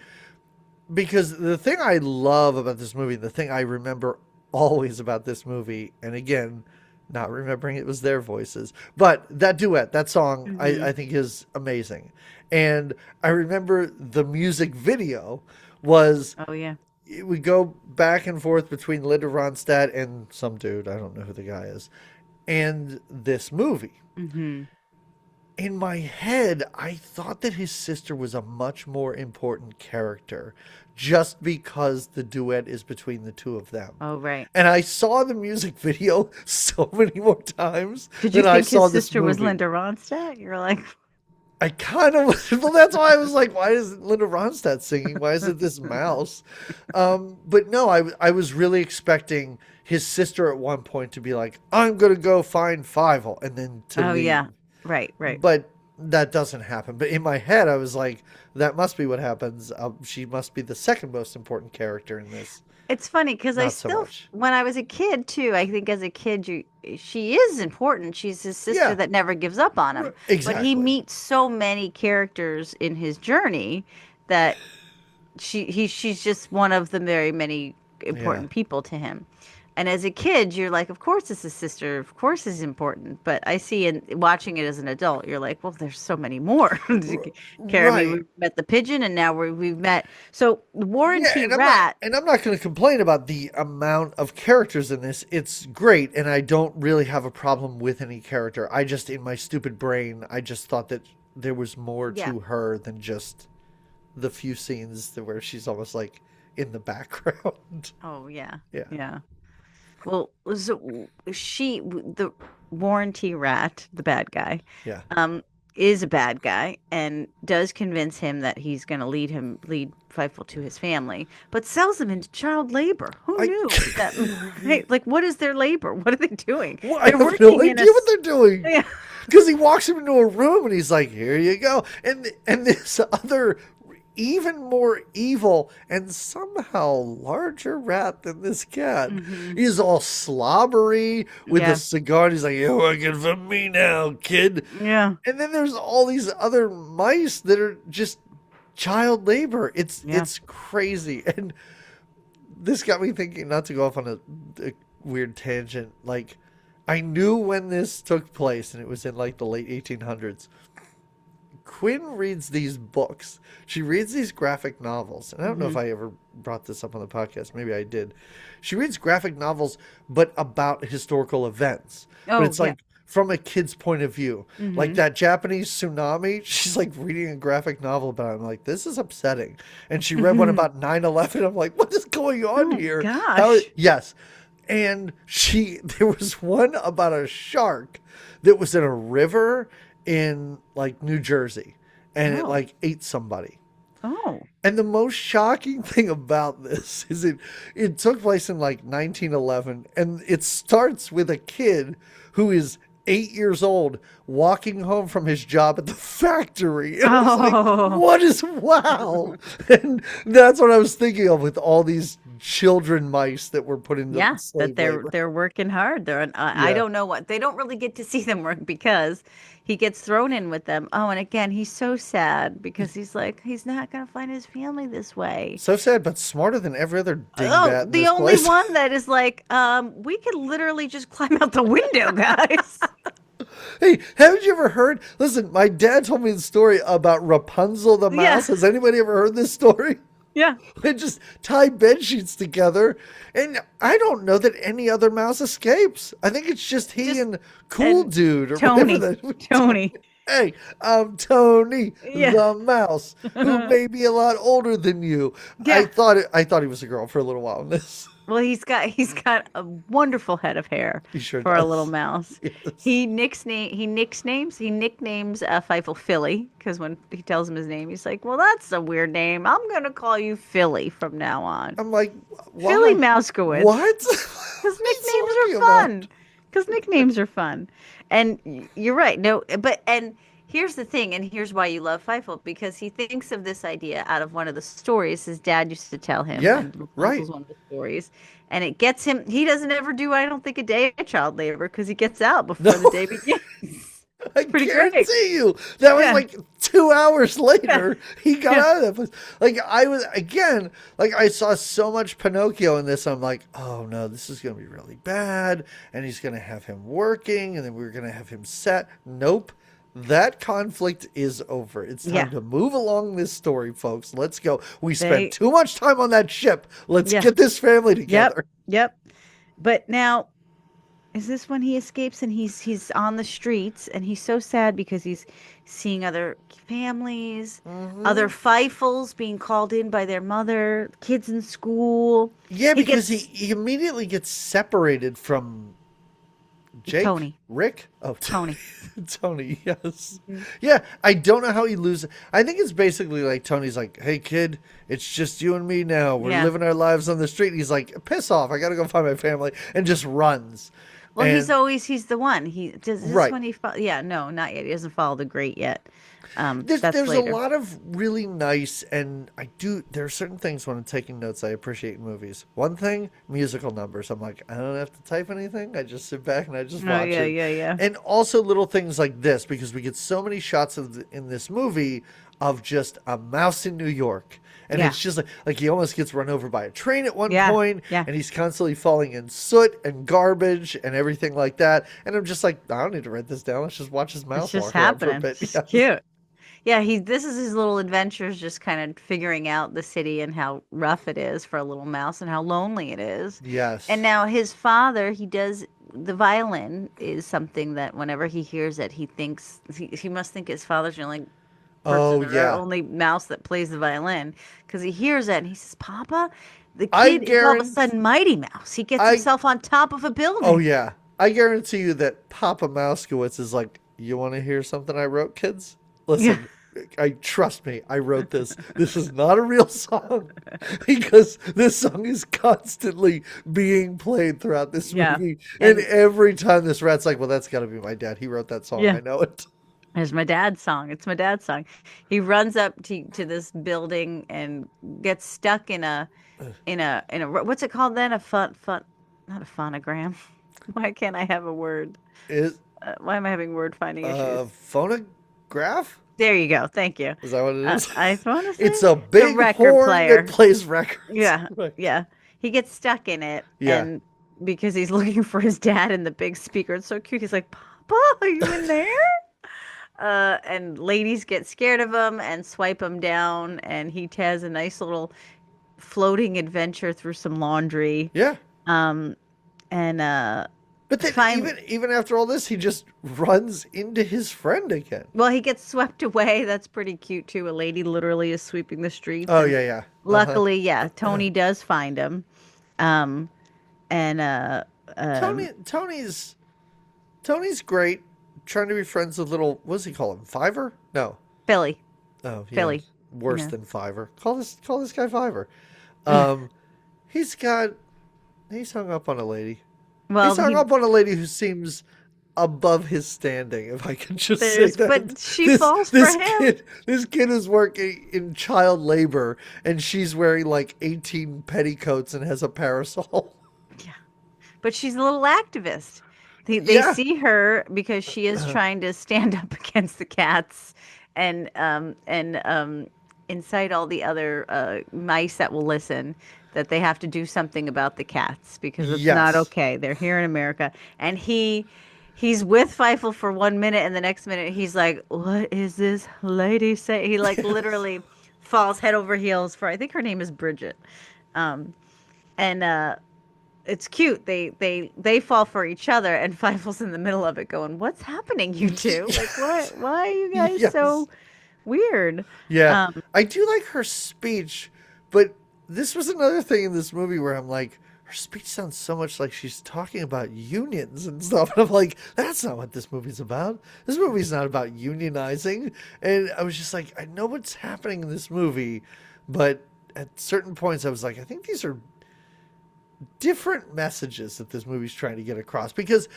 Because the thing I love about this movie, the thing I remember always about this movie, and again, not remembering it was their voices, but that duet, that song, I think is amazing. And I remember the music video was... Oh, yeah. It would go back and forth between Linda Ronstadt and some dude, I don't know who the guy is, and this movie. Mm-hmm. In my head, I thought that his sister was a much more important character just because the duet is between the two of them. Oh, right. And I saw the music video so many more times Did you than think I saw his this sister movie. was Linda Ronstadt? You're like... I kind of... Well, that's why I was like, why is Linda Ronstadt singing? Why is it this mouse? But no, I was really expecting his sister at one point to be like, I'm going to go find Fievel, and then to leave. Yeah. Right. But that doesn't happen. But in my head, I was like, that must be what happens. She must be the second most important character in this. It's funny because when I was a kid too, I think as a kid, she is important. She's his sister that never gives up on him. Exactly. But he meets so many characters in his journey that she's just one of the very many important people to him. And as a kid, you're like, of course it's his sister. Of course it's important. But I see in watching it as an adult, you're like, well, there's so many more. Right. We've met the pigeon, and now we've met. So Warren T. Rat. And I'm not going to complain about the amount of characters in this. It's great, and I don't really have a problem with any character. I just, in my stupid brain, I just thought that there was more to her than just the few scenes where she's almost like in the background. Oh, yeah. Well, so the Warren T. Rat, the bad guy, is a bad guy and does convince him that he's going to lead Fievel to his family, but sells him into child labor. Who knew that? Hey, like, what is their labor? What are they doing? Well, I have no idea what they're doing. Yeah. Because he walks him into a room and he's like, here you go. And this other... even more evil and somehow larger rat than this cat. Mm-hmm. He's all slobbery with a cigar. And he's like, you're working for me now, kid. Yeah. And then there's all these other mice that are just child labor. It's crazy. And this got me thinking, not to go off on a weird tangent, like, I knew when this took place, and it was in like the late 1800s. Quinn reads these books. She reads these graphic novels. And I don't know if I ever brought this up on the podcast. Maybe I did. She reads graphic novels, but about historical events. But it's like from a kid's point of view. Mm-hmm. Like that Japanese tsunami, she's like reading a graphic novel about it. I'm like, this is upsetting. And she read one about 9/11. I'm like, what is going on here? Gosh. Yes. And there was one about a shark that was in a river in like New Jersey, and it like ate somebody. Oh. And the most shocking thing about this is it took place in like 1911, and it starts with a kid who is 8 years old walking home from his job at the factory. And I was like, Oh, what is wow? And that's what I was thinking of with all these children mice that were put into yeah, that slave they're labor. they're working hard. I Yeah. don't know what they don't really get to see them work because he gets thrown in with them. Oh, and again, he's so sad because he's like he's not gonna find his family this way. So sad, but smarter than every other Oh, dingbat in the this only place. one that is like, we could literally just climb out the window, guys. Hey, haven't you ever heard? Listen, my dad told me the story about Rapunzel the Yeah, mouse. Has anybody ever heard this story? yeah. They just tie bed sheets together, and I don't know that any other mouse escapes. I think it's just he Just and Cool and Dude or whatever Tony, that. Tony. Hey, I'm Tony Yeah, the mouse, who may be a lot older than you. yeah. I thought he was a girl for a little while in this. Well, he's got a wonderful head of hair He sure for a little does. mouse. Yes. He nicknames Fievel Philly because when he tells him his name, he's like, "Well, that's a weird name. I'm gonna call you Philly from now on." I'm like, Philly why? Mousekewitz. What? Because What are you nicknames talking are about? fun. Because nicknames are fun. And you're right. No, and here's the thing, and here's why you love Feifel, because he thinks of this idea out of one of the stories his dad used to tell him, Yeah, and right. Rapunzel's one of the stories. And it gets him, he doesn't ever do, I don't think, a day of child labor because he gets out No, before the day begins. I It's pretty great. guarantee you that was Yeah. like 2 hours Yeah. later he got Yeah. out of that place. Like I was again, like I saw so much Pinocchio in this. I'm like, oh no, this is gonna be really bad, and he's gonna have him working, and then we're gonna have him set. Nope. That conflict is over. It's time Yeah. to move along this story, folks. Let's go. We spent They, too much time on that ship. Let's yeah. get this family Yep. together. Yep. But now, is this when he escapes and he's on the streets and he's so sad because he's seeing other families, other Hmm. Feifels being called in by their mother, kids in school. Yeah, He because gets he immediately gets separated from Jake? Tony. Rick? Oh, Tony. Tony, yes. Mm. Yeah, I don't know how he loses. I think it's basically like Tony's like, hey, kid, it's just you and me now. We're Yeah. living our lives on the street. And he's like, piss off. I got to go find my family. And just runs. Well, And, he's the one. He does this right. when yeah, no, not yet. He doesn't follow the great yet. That's There's a later. lot of really nice, and there are certain things when I'm taking notes I appreciate in movies. One thing, musical numbers. I'm like, I don't have to type anything. I just sit back and I just Oh watch yeah, it. yeah, yeah. And also little things like this, because we get so many shots in this movie of just a mouse in New York. And Yeah. it's just like he almost gets run over by a train at one Yeah. point, Yeah. and he's constantly falling in soot and garbage and everything like that. And I'm just like, I don't need to write this down. Let's just watch his It's mouse just walk around for a happening. bit. It's Yeah. just cute. Yeah, this is his little adventures, just kind of figuring out the city and how rough it is for a little mouse and how lonely it is. And Yes. now his father, he does the violin is something that whenever he hears it, he thinks he must think his father's the only Oh person or yeah. only mouse that plays the violin because he hears it and he says, "Papa." The I kid is all of a guarantee. sudden Mighty Mouse. He gets I himself on top of a Oh building. yeah. I guarantee you that Papa Mousekewitz is like, you want to hear something I wrote, kids? Yeah. Listen, I trust me. I wrote this. This is not a real song because this song is constantly being played throughout this Yeah. movie, and And every time this rat's like, well, that's got to be my dad. He wrote that song. yeah. I know it. It's my dad's song. It's my dad's song. He runs up to this building and gets stuck in a what's it called then? Not a phonogram. Why can't I have a word? Is Why am I having word finding issues? phonograph? There you go. Thank you. Is that what it is? I want to It's say a the big record horn player. that plays records. Yeah, Right. yeah. He gets stuck in it, Yeah. and because he's looking for his dad in the big speaker, it's so cute. He's like, "Papa, are you in there?" And ladies get scared of him and swipe him down, and he has a nice little floating adventure through some laundry. Yeah. Um, and But then finally, even after all this, he just runs into his friend again. well, he gets swept away. That's pretty cute too. A lady literally is sweeping the streets, Oh and yeah, yeah. Uh-huh. luckily, yeah, Tony does find him. Um, and Tony's great. Trying to be friends with little, what does he call him? Fiver? No. Philly, Oh yeah. Philly. worse Yeah. than Fiverr. Call this guy Fiverr. Um, he's got he's hung up on a lady. He's Well, hung he up on a lady who seems above his standing, if I can just say there's, that. but she falls for him. This kid is working in child labor, and she's wearing like 18 petticoats and has a parasol. Yeah. But she's a little activist. They Yeah. see her because she is trying to stand up against the cats and incite all the other mice that will listen that they have to do something about the cats because it's not Yes. okay. They're here in America, and he's with Feifel for 1 minute, and the next minute he's like, "What is this lady say?" He like literally falls head over heels for. I think her name is Bridget, and it's cute. They fall for each other, and Fievel's in the middle of it, going, "What's happening, you two? Like, what? Why are you guys Yes. so weird?" Yeah. Um, I do like her speech, but this was another thing in this movie where I'm like, her speech sounds so much like she's talking about unions and stuff. And I'm like, that's not what this movie's about. This movie's not about unionizing. And I was just like, I know what's happening in this movie, but at certain points I was like, I think these are different messages that this movie's trying to get across, because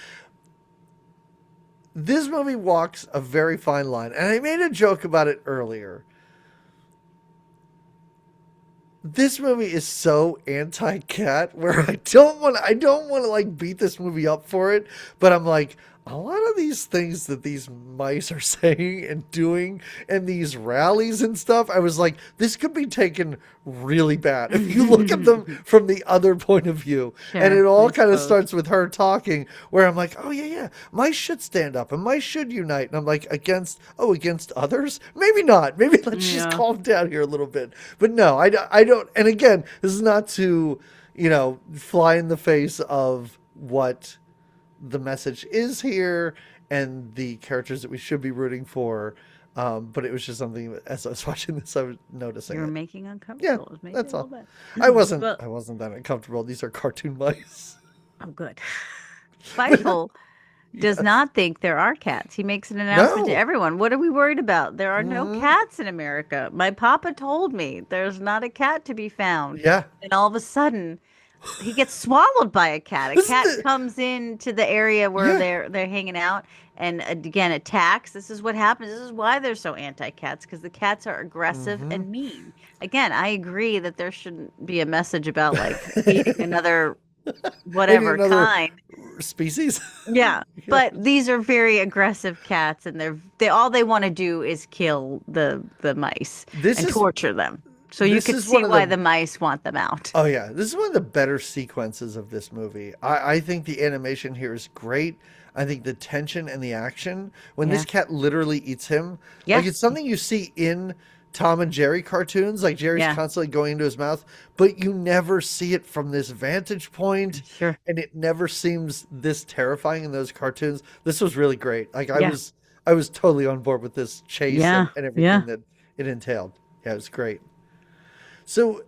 this movie walks a very fine line. And I made a joke about it earlier. This movie is so anti-cat where I don't want to like beat this movie up for it, but I'm like, a lot of these things that these mice are saying and doing and these rallies and stuff, I was like, this could be taken really bad if you look at them from the other point of view. And sure, it all I kind of suppose. starts with her talking where I'm like, oh yeah, mice should stand up and mice should unite. And I'm like, against others? Maybe not. Maybe let's just Yeah. calm down here a little bit. But no, I don't. And again, this is not to, fly in the face of what the message is here and the characters that we should be rooting for. But it was just something as I was watching this, I was noticing You were it. making Yeah, uncomfortable. It was making that's a little all. bit. I wasn't. Well, I wasn't that uncomfortable. These are cartoon mice. oh, good. But Feifel does yes, not think there are cats. He makes an announcement to no. everyone. What are we worried about? There are no Mhm. cats in America. My papa told me there's not a cat to be found. Yeah. And all of a sudden, he gets swallowed by a cat. A This is cat the comes into the area where yeah. they're hanging out and again attacks. This is what happens. This is why they're so anti-cats because the cats are aggressive Hmm. and mean. Again, I agree that there shouldn't be a message about like feeding another Maybe whatever another kind. species. Yeah, but Yes. these are very aggressive cats, and they all they want to do is kill the mice This and is torture them. So you this could is see one of why the the mice want them out. oh yeah, this is one of the better sequences of this movie. I think the animation here is great. I think the tension and the action when this Yeah, cat literally eats him, yeah, like it's something you see in Tom and Jerry cartoons, like Jerry's yeah, constantly going into his mouth, but you never see it from this vantage point, sure, and it never seems this terrifying in those cartoons. This was really great. Like yeah, I was totally on board with this chase yeah, and yeah. everything that it entailed. Yeah, it was great. So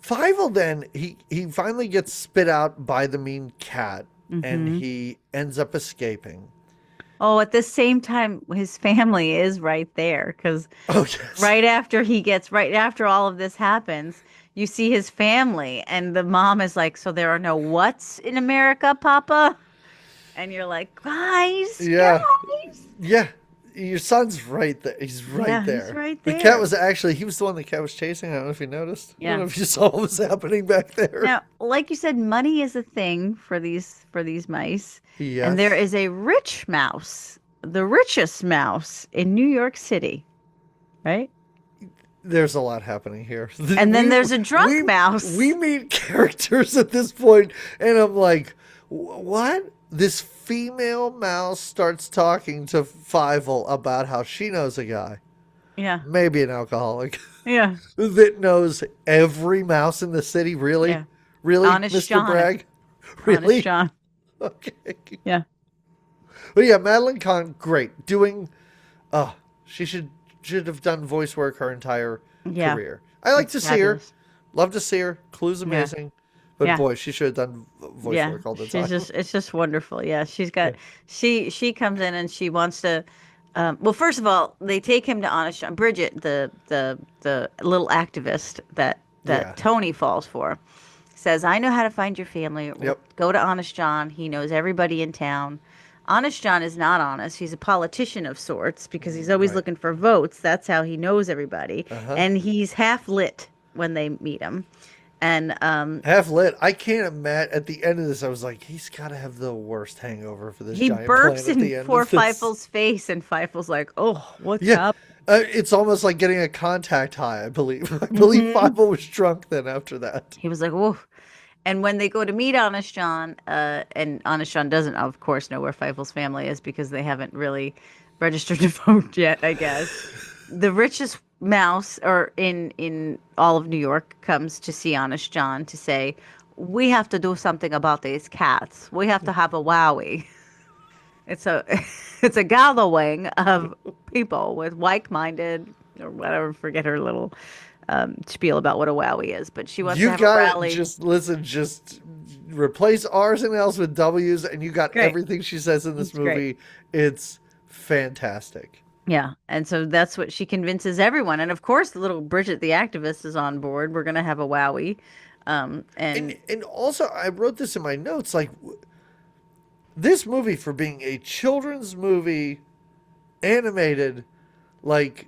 Fievel then he finally gets spit out by the mean cat and Hmm. he ends up escaping. Oh, at the same time, his family is right there because Oh yes. right after all of this happens, you see his family, and the mom is like, "So there are no what's in America, Papa?" And you're like, "Guys, Yeah. guys." Yeah. Your son's right there. He's right Yeah, he's there. right The cat there. was actually he was the one the cat was chasing. I don't know if you noticed. I don't Yeah. know if you saw what was happening back there. Now, like you said, money is a thing for these mice, and there Yes. is a rich mouse, the richest mouse in New York City, right? There's a lot happening here. And then We there's a drunk we mouse. meet characters at this point, and I'm like, what? This female mouse starts talking to Fievel about how she knows a guy, Yeah, maybe an alcoholic, yeah, that knows every mouse in the city. Really, yeah. really, Honest Mr. John. Bragg, Honest really? John. Okay. Yeah, But yeah, Madeline Kahn, great doing. She should have done voice work her entire yeah. career. I like It's to see her. fabulous. Love to see her. Clue's Yeah, amazing. But yeah. boy, she should have done voice Yeah, work all the she's time. just it's just wonderful. Yeah, she's Yeah. got she comes in and she wants to Well, first of all, they take him to Honest John. Bridget, the little activist that Yeah. Tony falls for, says, "I know how to find your family. We'll Yep. go to Honest John. He knows everybody in town." Honest John is not honest. He's a politician of sorts because he's always Right. looking for votes. That's how he knows everybody. Uh-huh. And he's half lit when they meet him. And Half lit. I can't imagine. At the end of this, I was like, he's got to have the worst hangover for this he giant plan burps at in the end poor of this. Fievel's face, and Fievel's like, "Oh, what's Yeah. up?" It's almost like getting a contact high, I believe. I believe Fievel was drunk then after that. He was like, "Whoa." And when they go to meet Honest John, and Honest John doesn't, of course, know where Fievel's family is because they haven't really registered to vote yet, I guess. The richest mouse or in all of New York comes to see Honest John to say, "We have to do something about these cats. We have to have a wowie." It's a it's a gathering of people with like-minded or whatever. Forget her little spiel about what a wowie is, but she wants to You have a got rally. just listen, just replace R's and L's with W's, and you got Great. everything she says in this It's great. movie. It's fantastic. Yeah, and so that's what she convinces everyone, and of course, little Bridget, the activist, is on board. We're gonna have a wowie, and And also, I wrote this in my notes. Like this movie, for being a children's movie, animated, like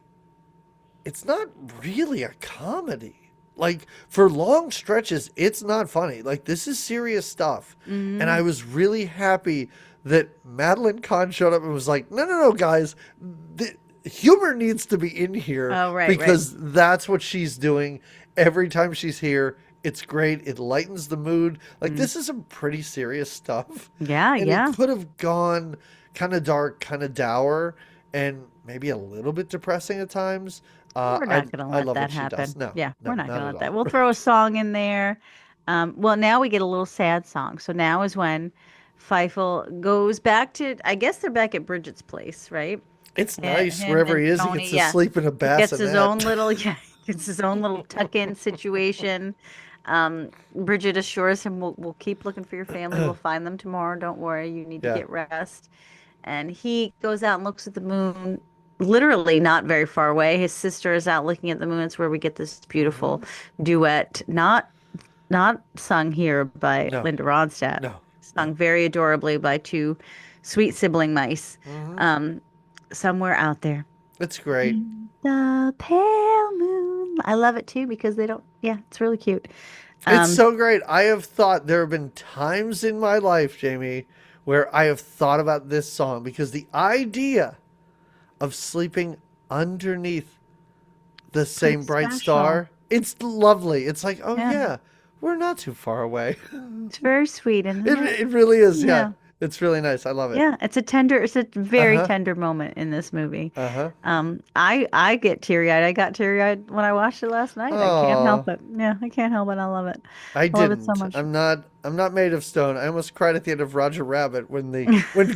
it's not really a comedy. Like for long stretches, it's not funny. Like this is serious stuff. And I was really happy that Madeline Kahn showed up and was like, "No, no, no, guys, the humor needs to be in here oh right, right, because that's what she's doing every time she's here. It's great. It lightens the mood. Like this is some pretty serious stuff, yeah, and yeah. it could have gone kind of dark, kind of dour, and maybe a little bit depressing at times. We're not going to I let love that what she happen. does. No, Yeah, no, we're not not going to at let that. all. We'll throw a song in there. Well, now we get a little sad song. So now is when Fievel goes back to, I guess they're back at Bridget's place, right? It's nice Him wherever and he is. He Tony, gets to yeah. sleep in a He gets his own bassinet. little, yeah, gets his own little tuck-in situation. Bridget assures him, we'll keep looking for your family. We'll find them tomorrow. Don't worry. You need to Yeah. get rest. And he goes out and looks at the moon, literally not very far away. His sister is out looking at the moon. It's where we get this beautiful duet, not sung here by No, Linda Ronstadt, no, sung no. very adorably by two sweet sibling mice, um, somewhere out there. It's great. In the pale moon. I love it too because they don't. Yeah, it's really cute. It's Um, so great. I have thought there have been times in my life, Jamie, where I have thought about this song because the idea of sleeping underneath the same it's bright special. star, it's lovely. It's like, oh Yeah, yeah, we're not too far away. it's very sweet, isn't it? It really is. Yeah, Yeah. it's really nice. I love it. Yeah, it's a Uh very huh. tender moment in this movie. Uh huh. I get teary-eyed. I got teary-eyed when I watched it last night. I can't help Oh, it. Yeah, I can't help it. I love it. I I love it so didn't. much. I'm not made of stone. I almost cried at the end of Roger Rabbit when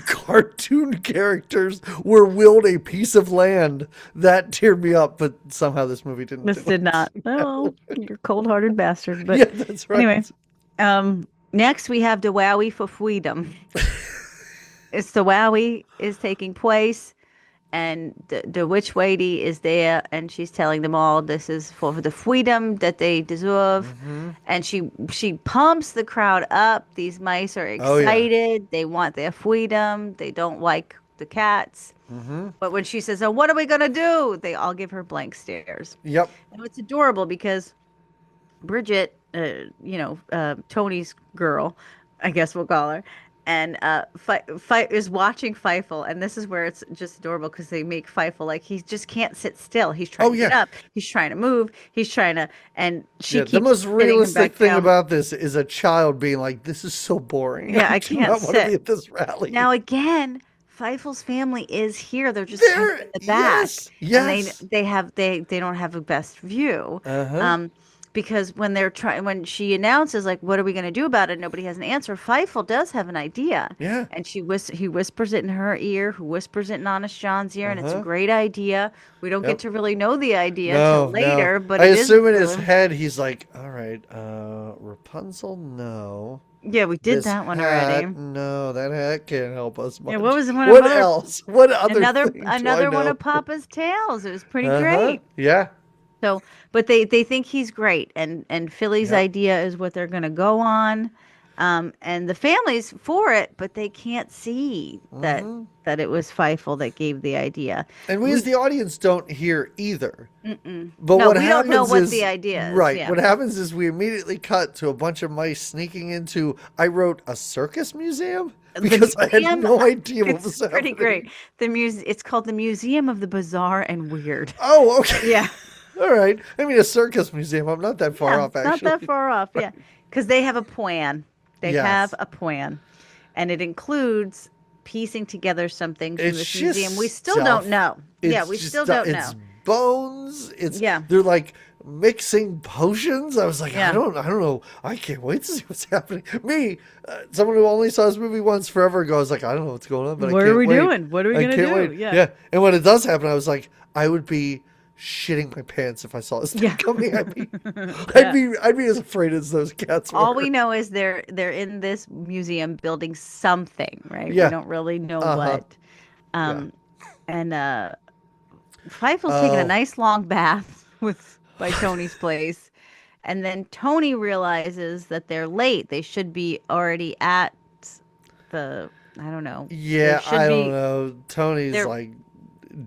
cartoon characters were willed a piece of land. That teared me up, but somehow this movie didn't This do did not. it. Oh, you're a cold-hearted bastard. But Yeah, that's anyway, right. next we have the Wowie for Freedom. It's the Wowie is taking place, and the witch lady is there, and she's telling them all this is for the freedom that they deserve, and she pumps the crowd up. These mice are Oh yeah. excited. They want their freedom. They don't like the cats. But when she says, "Oh, what are we gonna do?" they all give her blank stares. Yep. And it's adorable because Bridget, Tony's girl, I guess we'll call her, and is watching Fievel, and this is where it's just adorable because they make Fievel like he just can't sit still. He's trying Oh to get yeah. up, he's trying to move, he's trying to, and she Yeah. The keeps most hitting him realistic back thing down. about this is a child being like, "This is so boring. Yeah, I I do can't not want to be sit. at this rally." Now again, Fievel's family is here. They're just kind of There. in the back, Yes. and Yes. they don't have a best view. Uh huh. Um, because when she announces like, what are we going to do about it? Nobody has an answer. Fievel does have an idea, Yeah. and he whispers it in her ear, who whispers it in Honest John's ear, Uh and it's a huh. great idea. We don't get Yep. to really know the idea till No, no. later, but I it is assume in his really head he's like, all right, Rapunzel, no. Yeah, we did This that one already. hat, no, that hat can't help us Yeah, what much. was one of What others? else? What other Another thing do I another one know? of Papa's tales. It was pretty Uh-huh. great. Yeah. So, but they think he's great, and Philly's Yep. idea is what they're going to go on, and the family's for it, but they can't see Mm-hmm. that it was Feifel that gave the idea. And we as We the audience don't hear either. mm-mm. But No, what we don't know happens what the is, idea is. right, Yeah, what happens is we immediately cut to a bunch of mice sneaking into, I wrote, a circus museum? the Because I had museum. no idea what It's was pretty great. happening. It's called the Museum of the Bizarre and Weird. Oh, okay. Yeah. All right. I mean, a circus museum. I'm not that far Yeah, off, not that actually. far off. Yeah, because they have a plan. They have Yes. a plan, and it includes piecing together some things from It's this museum. We just still don't stuff. know. Yeah, It's we just still stuff. don't It's know. bones. It's Yeah, they're like mixing potions. I was like, yeah. I don't know. I can't wait to see what's happening. Me, someone who only saw this movie once forever ago, I was like, I don't know what's going on, but I What are can't we wait. doing? What are we I gonna can't do? wait. Yeah, Yeah. And when it does happen, I was like, I would be shitting my pants if I saw this thing yeah, coming. yeah. I'd be as afraid as those cats All we were. know is they're in this museum building something, right? We Yeah. don't really know Uh-huh. what. Yeah. Um, and Feifel's taking a Oh. nice long bath with by Tony's place. And then Tony realizes that they're late. They should be already at the, I don't know. They Yeah, should I don't be, know. Tony's they're, like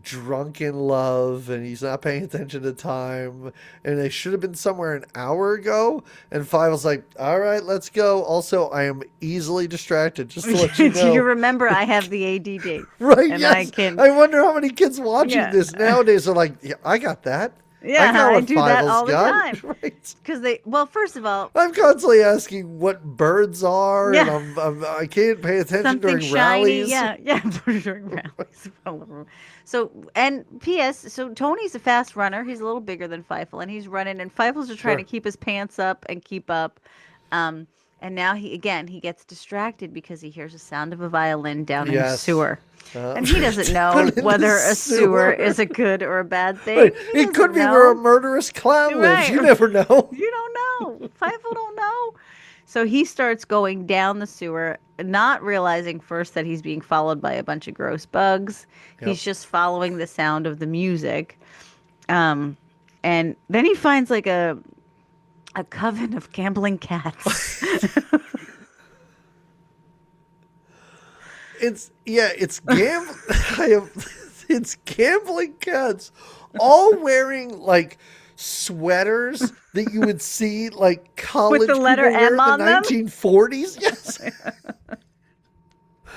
drunk in love and he's not paying attention to time. And they should have been somewhere an hour ago. And Five was like, all right, let's go. Also, I am easily distracted, just to let you do you know. remember I have the ADD Right, and I yes. can, I wonder how many kids watching yeah, this nowadays are like, yeah, I got that. I yeah, got I what do that Fievel's all the got. time. Right. Because well, first of all, I'm constantly asking what birds are, and yeah, I can't pay attention something during shiny. rallies. Yeah, yeah, during rallies. So, and P.S. So Tony's a fast runner. He's a little bigger than Feifel, and he's running. And Feifel's just trying to Sure. keep his pants up and keep up. Um, and now he gets distracted because he hears the sound of a violin down in a Yes. sewer, Uh, and he doesn't know down in the whether a sewer sewer. is a good or a bad thing. Right. He It could doesn't be where a know. murderous clown lives. Right. You never know. You don't know. Feifel don't know. So he starts going down the sewer, not realizing first that he's being followed by a bunch of gross bugs. Yep. He's just following the sound of the music. Um, and then he finds like a coven of gambling cats. It's I have, it's gambling cats, all wearing like sweaters that you would see like college With the people letter wear M in the on them? 1940s. Yes.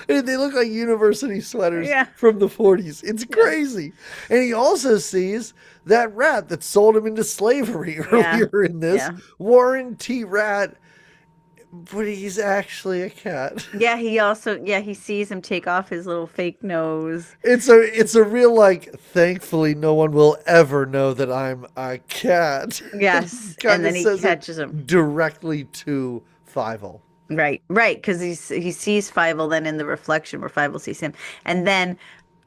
And they look like university sweaters Yeah. from the 40s. It's crazy. And he also sees that rat that sold him into slavery Yeah. earlier in this, Yeah. Warren T. Rat, but he's actually a cat. He sees him take off his little fake nose. It's a real like thankfully no one will ever know that I'm a cat. Yes. Kind And then of he says catches it him. directly to Fievel. Right, right, because he sees Fievel then in the reflection where Fievel sees him, and then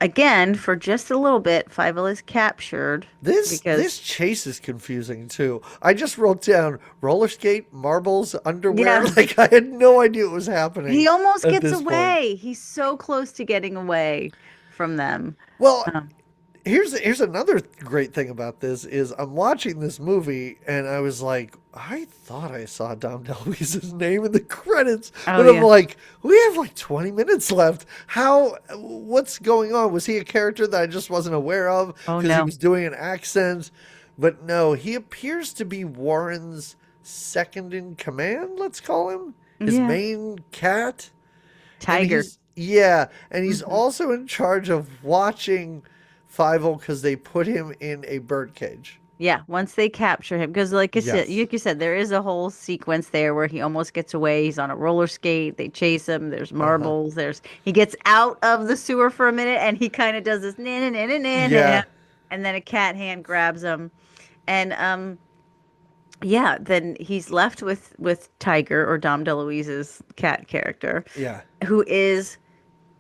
again for just a little bit, Fievel is captured This because chase is confusing too. I just wrote down roller skate, marbles, underwear. yeah, Like I had no idea what was happening he almost at gets this point. away. He's so close to getting away from them. Well, Um, here's another great thing about this is I'm watching this movie and I was like, I thought I saw Dom DeLuise's name in the credits, oh but I'm yeah, like, we have like 20 minutes left. What's going on? Was he a character that I just wasn't aware of oh because he no, was doing an accent? But no, he appears to be Warren's second in command, let's call him. His yeah, main cat. And Tiger. and he's Mhm. also in charge of watching Fievel because they put him in a bird cage. Yeah, once they capture him, because Yes. like you said, there is a whole sequence there where he almost gets away. He's on a roller skate. They chase him. There's Uh-huh. marbles. He gets out of the sewer for a minute, and he kind of does this na na na na na na, Yeah. and then a cat hand grabs him, and yeah, then he's left with Tiger or Dom DeLuise's cat character, Yeah. who is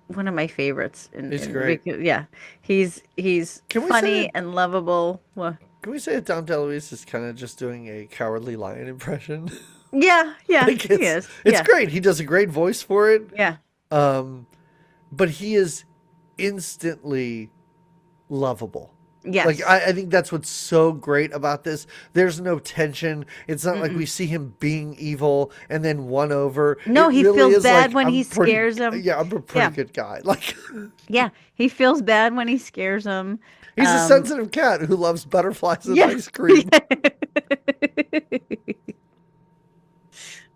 one of my favorites. He's great. Yeah, he's Can we say funny and lovable. Well, Can we say that Dom DeLuise is kind of just doing a cowardly lion impression? Yeah, yeah, Like he is. it's Yeah, great. He does a great voice for it. yeah, Um, but he is instantly lovable. Like yes. I think that's what's so great about this. There's no tension. It's not like we Mm-mm. see him being evil and then won over. No, It he really feels is bad like when he scares him. I'm a pretty Yeah, good guy. Like yeah, he feels bad when he scares him. he's a Um, sensitive cat who loves butterflies and yeah. ice cream.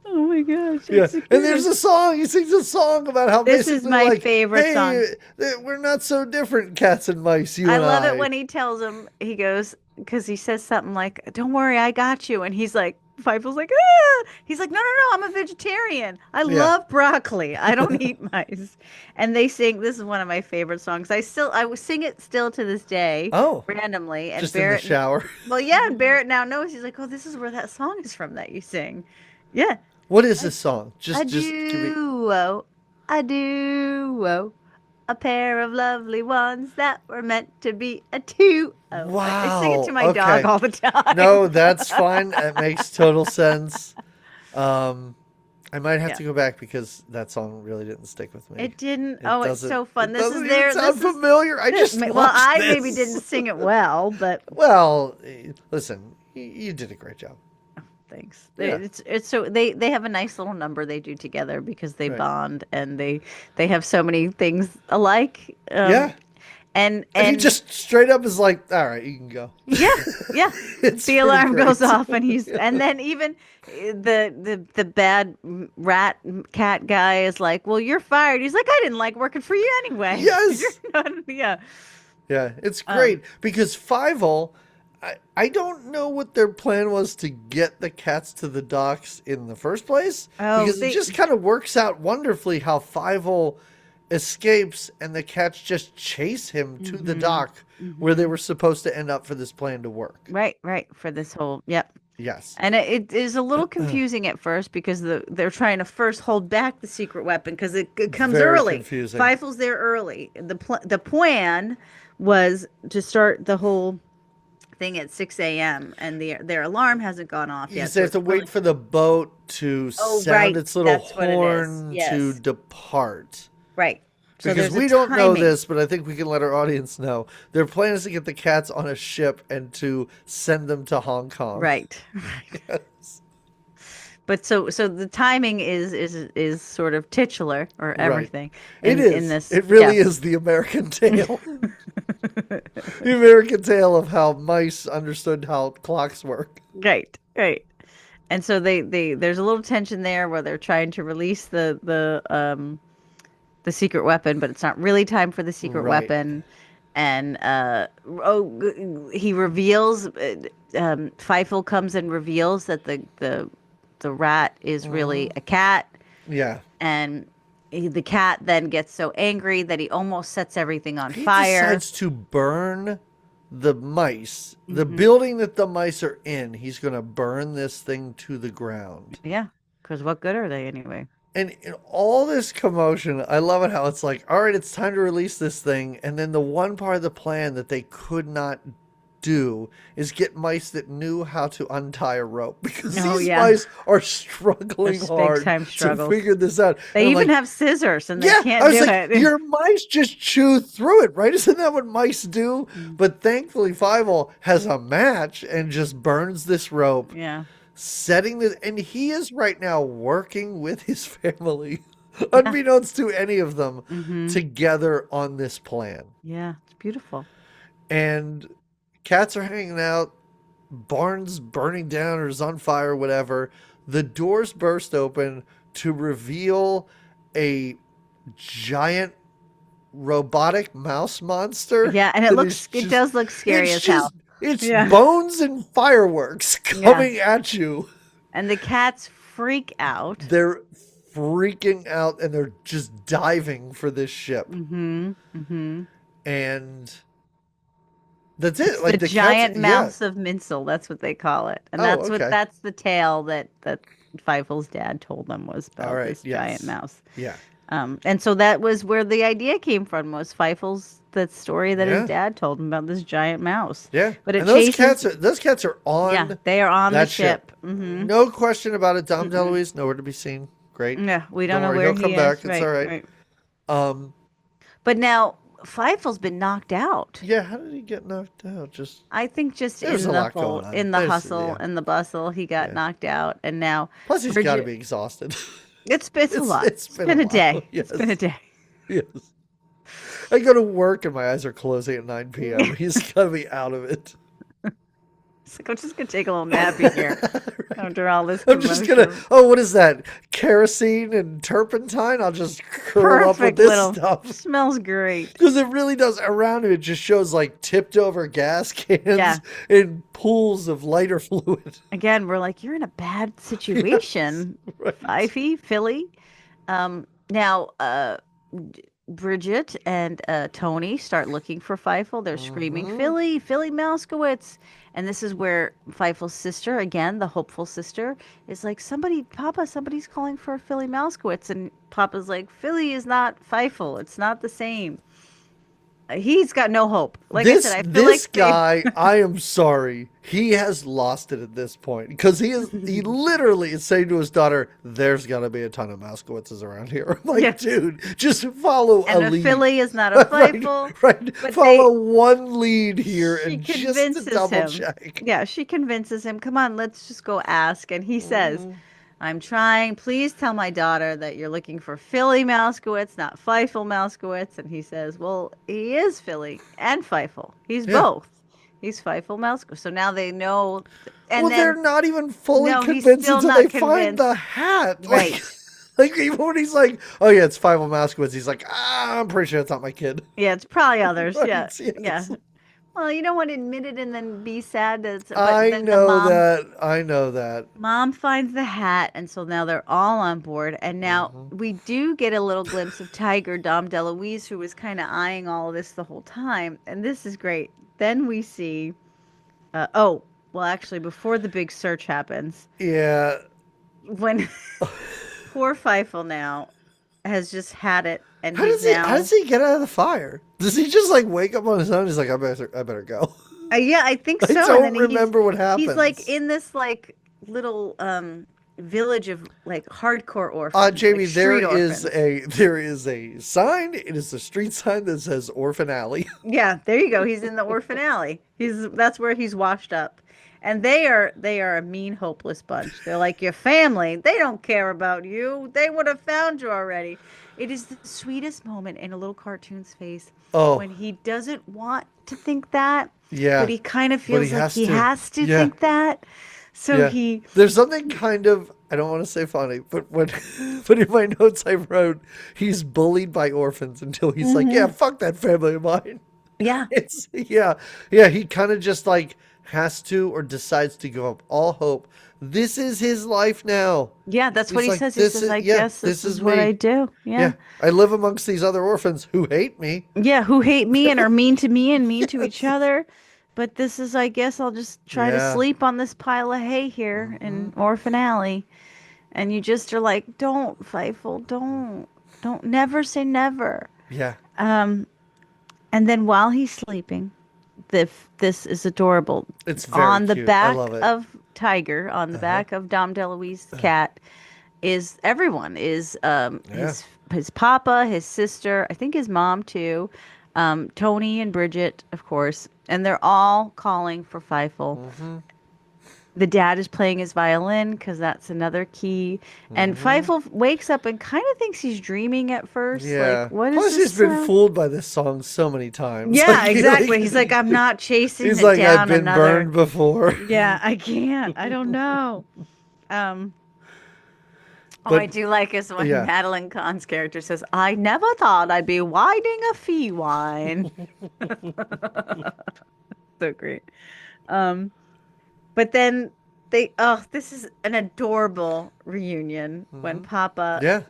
Oh my gosh, Yeah, that's the and there's a cutest. song. He sings a song about how This is basically my like, favorite song. hey, we're not so different, cats and mice, you I and love it I. when he tells him, he goes, because he says something like, "Don't worry, I got you." And he's like, Fievel's like, ah! He's like, "No, no, no, I'm a vegetarian. I Yeah. love broccoli. I don't eat mice." And they sing, this is one of my favorite songs. I would sing it still to this day, Oh, randomly. And just in the shower. well, yeah, and Barrett now knows. He's like, "Oh, this is where that song is from that you sing." Yeah. What is I, this song? I Just give me. do, oh, I do, oh. A pair of lovely ones that were meant to be a two. Oh, I sing it to Wow. my dog Okay. all the time. No, that's fine. It makes total sense. Um, I might have Yeah. to go back because that song really didn't stick with me. It didn't. It Oh, it's doesn't. so fun. It This is doesn't even their. sound This is. familiar. I just Well, watched I maybe didn't this. sing it well, but Well, listen, you did a great job. thanks. Yeah. It's so they have a nice little number they do together because they Right. bond and they have so many things alike. Yeah. And he And just straight up is like, all right, you can go. yeah, yeah. It's The pretty alarm great. goes off, and he's Yeah. and then even the bad rat cat guy is like, "Well, you're fired." He's like, "I didn't like working for you anyway." You're Yes. not, yeah. Yeah, it's Um. great because Fievel, I don't know what their plan was to get the cats to the docks in the first place Oh, because it just kind of works out wonderfully how Fievel escapes and the cats just chase him to the hmm dock where they were supposed to end up for this plan to work. right, right. For this whole, yep. Yes. And it is a little confusing at first because they're trying to first hold back the secret weapon because it comes Very early. confusing. Fiefel's there early. The plan was to start the whole thing at 6 a.m. and their alarm hasn't gone off yet. Because they have to it's wait really, for the boat to oh, sound right. its little That's what it is. horn to Yes. depart. Right. So Because there's a we don't know timing. this, but I think we can let our audience know. Their plan is to get the cats on a ship and to send them to Hong Kong. Right. Yes. But so the timing is sort of titular or Right. everything It in is. this. It really Yeah. is the American tale. The American tale of how mice understood how clocks work. Right. Right. And so they there's a little tension there where they're trying to release the secret weapon, but it's not really time for the secret Right. weapon. And he reveals, Feifel comes and reveals that the rat is really a cat, Yeah. and the cat then gets so angry that he almost sets everything on He fire. decides to burn the mice, the hmm building that the mice are in. He's going to burn this thing to the ground. Yeah, because what good are they anyway? And in all this commotion, I love it how it's like, all right, it's time to release this thing. And then the one part of the plan that they could not do is get mice that knew how to untie a rope because Oh these yeah, mice are struggling there's big hard time to struggles. figure this out. They And I'm even like, have scissors, and they yeah, can't I was do like, it. your mice just chew through it, right? Isn't that what mice do? But thankfully, Fievel has a match and just burns this rope, Yeah, setting this, and he is right now working with his family, yeah, unbeknownst to any of them, hmm together on this plan. yeah. It's beautiful. And cats are hanging out, barns burning down or is on fire, whatever. The doors burst open to reveal a giant robotic mouse monster. Yeah, and that is it just, does look scary it's as hell. just, it's Yeah, bones and fireworks yeah. coming at you. And the cats freak out. They're freaking out and they're just diving for this ship. Mm-hmm. Mm-hmm. And that's It's it. the Like the cats, giant yeah. mouse of Minsel. That's what they call it, and Oh, okay. that's the tale that Feifel's dad told them was All about right. this giant Yes. mouse. Yeah. And so that was where the idea came from, was Fievel's the story that his Yeah. dad told him about this giant mouse. Yeah. But it And those chases. cats are Yeah, on they are on the that ship. ship. No question about it. Dom DeLuise, nowhere to be seen. Great. Yeah, we don't Don't know worry, where he'll he come is. back. It's all Right, right. right. Um, But now Fievel's been knocked out. yeah, how did he get knocked out? Just I think just there's in a the lot going on. in the hustle Yeah, and the bustle, he got yeah. knocked out, and now Plus, he's got to Bridget. be exhausted. It's a lot. It's It's been a been a while. day. It's been a Yes, day. yes. I go to work and my eyes are closing at 9 p.m. He's got to be out of it. It's like, I'm just gonna take a little nappy here after all this I'm just gonna. commotion. Oh, what is that? Kerosene and turpentine. I'll just curl up with Perfect this little. stuff Smells great. because it really does. Around him, it just shows like tipped over gas Yeah. cans and pools of lighter fluid. Again, we're like, you're in a bad situation, Right. Fifey, Philly. Now, Bridget and Tony start looking for Fievel. They're screaming, Philly, Philly Mousekewitz. And this is where Fievel's sister, again, the hopeful sister, is like, Papa, somebody's calling for Philly Mousekewitz. And Papa's like, Philly is not Fievel. It's not the same. He's got no hope. Like I This said, I feel this like guy, I am sorry, he has lost it at this point because he literally is saying to his daughter, "There's got to be a ton of Mousekewitzes around here." I'm like, Yeah. dude, just follow and a a lead. Philly is not a Fievel. Right. But Follow one lead here she and just to convinces double him. check. Yeah, she convinces him, come on, let's just go ask. And he says, I'm trying. Please tell my daughter that you're looking for Philly Mousekewitz, not Fievel Mousekewitz. And he says, well, he is Philly and Fievel. He's Yeah. both. He's Fievel Mousekewitz. So now they know. And Well, then, they're not even fully no, he's convinced still until not they find convinced. the hat. Right. Like even when he's like, "Oh yeah, it's Fievel Mousekewitz," he's like, I'm pretty sure it's not my kid." Yeah, it's probably others. Right, Yeah. yes. Yeah. Well, you don't want to admit it and then be sad that but I then the know mom that. I know that. Mom finds the hat, and so now they're all on board. And now we do get a little glimpse of Tiger Dom DeLuise, who was kind of eyeing all of this the whole time. And this is great. Then we see, well, actually, before the big search happens, Yeah. when poor Fievel now has just had it, and How does he get out of the fire? Does he just like wake up on his own? He's like, I better go. Yeah, I think so. I And don't then remember what happens. He's like in this like little village of like hardcore orphans. Jamie, like street there is a sign. It is a street sign that says Orphan Alley. Yeah, there you go. He's in the orphan alley. That's where he's washed up. And they are a mean, hopeless bunch. They're like your family. They don't care about you. They would have found you already. It is the sweetest moment in a little cartoon's face when he doesn't want to think that. Yeah. But he kind of feels like he has to Yeah. think that. So There's something kind of, I don't want to say funny, but but in my notes I wrote, he's bullied by orphans until he's like, yeah, fuck that family of mine. Yeah. He kind of just like has to or decides to give up all hope. This is his life now. Yeah, that's what he like, says. He says, I guess this is what me. I do. Yeah. I live amongst these other orphans who hate me. Yeah, who hate me and are mean to me and mean to each other. But this is, I guess, I'll just try to sleep on this pile of hay here in Orphan Alley. And you just are like, don't, Fievel, don't, never say never. Yeah. And then while he's sleeping, this is adorable. It's very on the cute. back I love it. of Tiger, on the back of Dom DeLuise's cat, is everyone. Is his papa, his sister, I think his mom too, Tony and Bridget, of course, and they're all calling for Fievel. The dad is playing his violin because that's another key. And Fievel wakes up and kind of thinks he's dreaming at first. Yeah. Like, what is Plus, this he's been sound? fooled by this song so many times. Yeah, Like, exactly. He's like, I'm not chasing He's it like, down I've been another. burned before. Yeah, I can't. I don't know. I But- do like is when yeah. Madeline Kahn's character says, I never thought I'd be whining a fee wine. So great. But then this is an adorable reunion when Papa Yeah.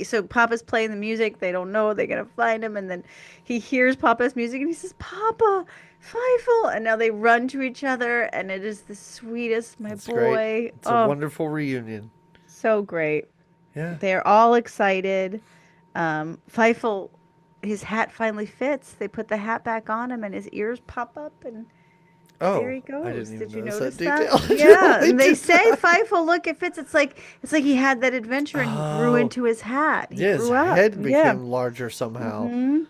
So Papa's playing the music, they don't know they're gonna find him, and then he hears Papa's music and he says, Papa, Fievel, and now they run to each other, and it is the sweetest, my It's boy. great. It's a wonderful reunion. So great. Yeah. They're all excited. Fievel, his hat finally fits. They put the hat back on him, and his ears pop up, and there Oh, he I goes. didn't even Did you notice that notice that? detail. No, Yeah, I and they did say not. Fievel, look, it fits. It's like he had that adventure and he grew Oh, into his hat. He yeah, his grew up. head Yeah. became larger somehow. Hmm.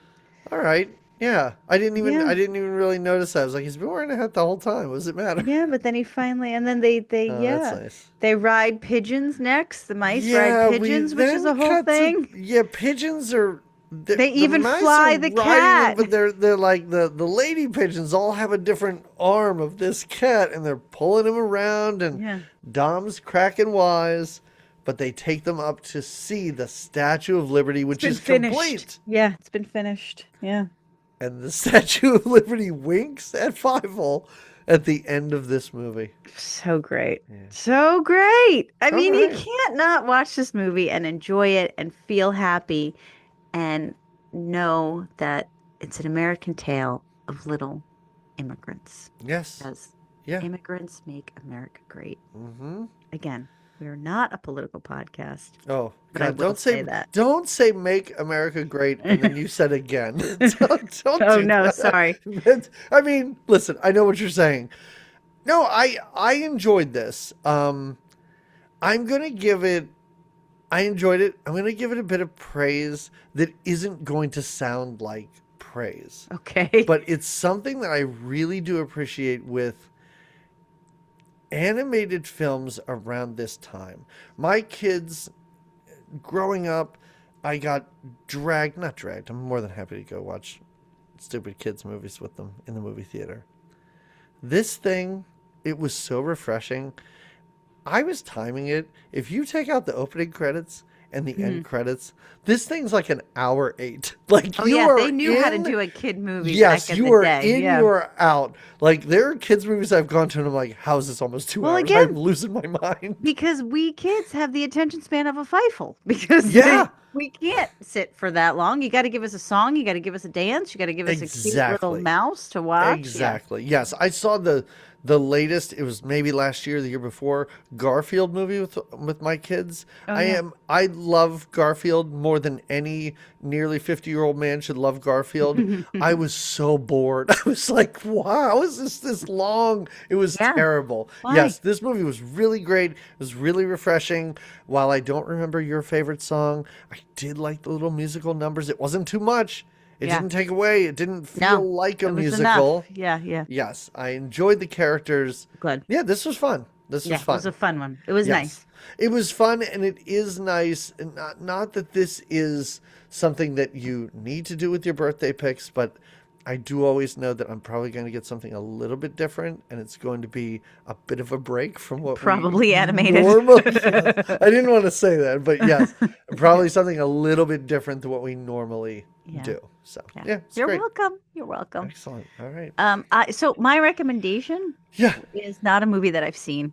All right. Yeah. Yeah. I didn't even really notice that. I was like, he's been wearing a hat the whole time. What does it matter? Yeah, but then he finally, and then Oh, that's yeah, nice. they ride pigeons next. The mice ride Yeah, we pigeons, which is a then whole cut to thing. yeah, pigeons are They the even mice are fly the riding them, cat. but they're like the lady pigeons all have a different arm of this cat, and they're pulling him around, and Yeah. Dom's cracking wise, but they take them up to see the Statue of Liberty, It's which been is finished. complete. Yeah, it's been finished. Yeah. And the Statue of Liberty winks at Fievel at the end of this movie. So great. Yeah. So great. I All mean, you right. can't not watch this movie and enjoy it and feel happy and know that it's an American tale of little immigrants. Yes. Because Yeah. immigrants make America great. Mm-hmm. Again, we are not a political podcast, Oh but I God! will say that. Don't say "Make America Great" and then you said again. Don't Oh do no, that. sorry. I mean, listen. I know what you're saying. No, I enjoyed this. I'm gonna give it. I enjoyed it. I'm gonna give it a bit of praise that isn't going to sound like praise, Okay. but it's something that I really do appreciate with animated films around this time. My kids growing up, I got not dragged. I'm more than happy to go watch stupid kids movies with them in the movie theater. This thing, it was so refreshing. I was timing it. If you take out the opening credits and the end credits, this thing's like an hour 8. Like Oh you yeah, are they knew how to in. do a kid movie Yes, back in you the are day. in, Yeah. you are out. Like there are kids movies I've gone to and I'm like, how is this almost 2 Well, hours? again, I'm losing my mind. because we kids have the attention span of a Fievel because Yeah, we can't sit for that long. You got to give us a song, you got to give us a dance, you got to give us a cute little exactly. mouse to watch. Exactly. Yes, I saw the latest. It was maybe last year, the year before, Garfield movie with my kids. Yeah. Oh yeah. I love Garfield more than any nearly 50-year-old man should love Garfield. I was so bored. I was like, wow, how is this long? It was Yeah. terrible. Why? Yes, this movie was really great. It was really refreshing. While I don't remember your favorite song, I did like the little musical numbers. It wasn't too much. It Yeah. didn't take away. It didn't No, feel like a it was musical. enough. Yeah, yeah. Yes, I enjoyed the characters. Good. Yeah, this was fun. This Yeah, was it fun. was a fun one. It was Yes. nice. It was fun, and it is nice. And not that this is something that you need to do with your birthday picks, but I do always know that I'm probably going to get something a little bit different, and it's going to be a bit of a break from what Probably we animated. normally. Yes, I didn't want to say that, but yes, probably something a little bit different than what we normally Yeah. do. So Yeah. yeah, it's You're great. welcome. You're welcome. Excellent. All right. So my recommendation Yeah. is not a movie that I've seen.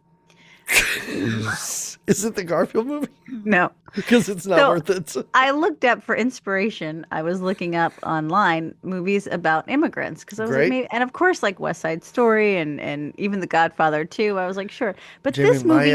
Is it the Garfield movie? No. Because it's not So worth it. I looked up for inspiration. I was looking up online movies about immigrants because I was like, Great. maybe, and of course, like West Side Story and even The Godfather too. I was like, sure, but Jamie, this movie,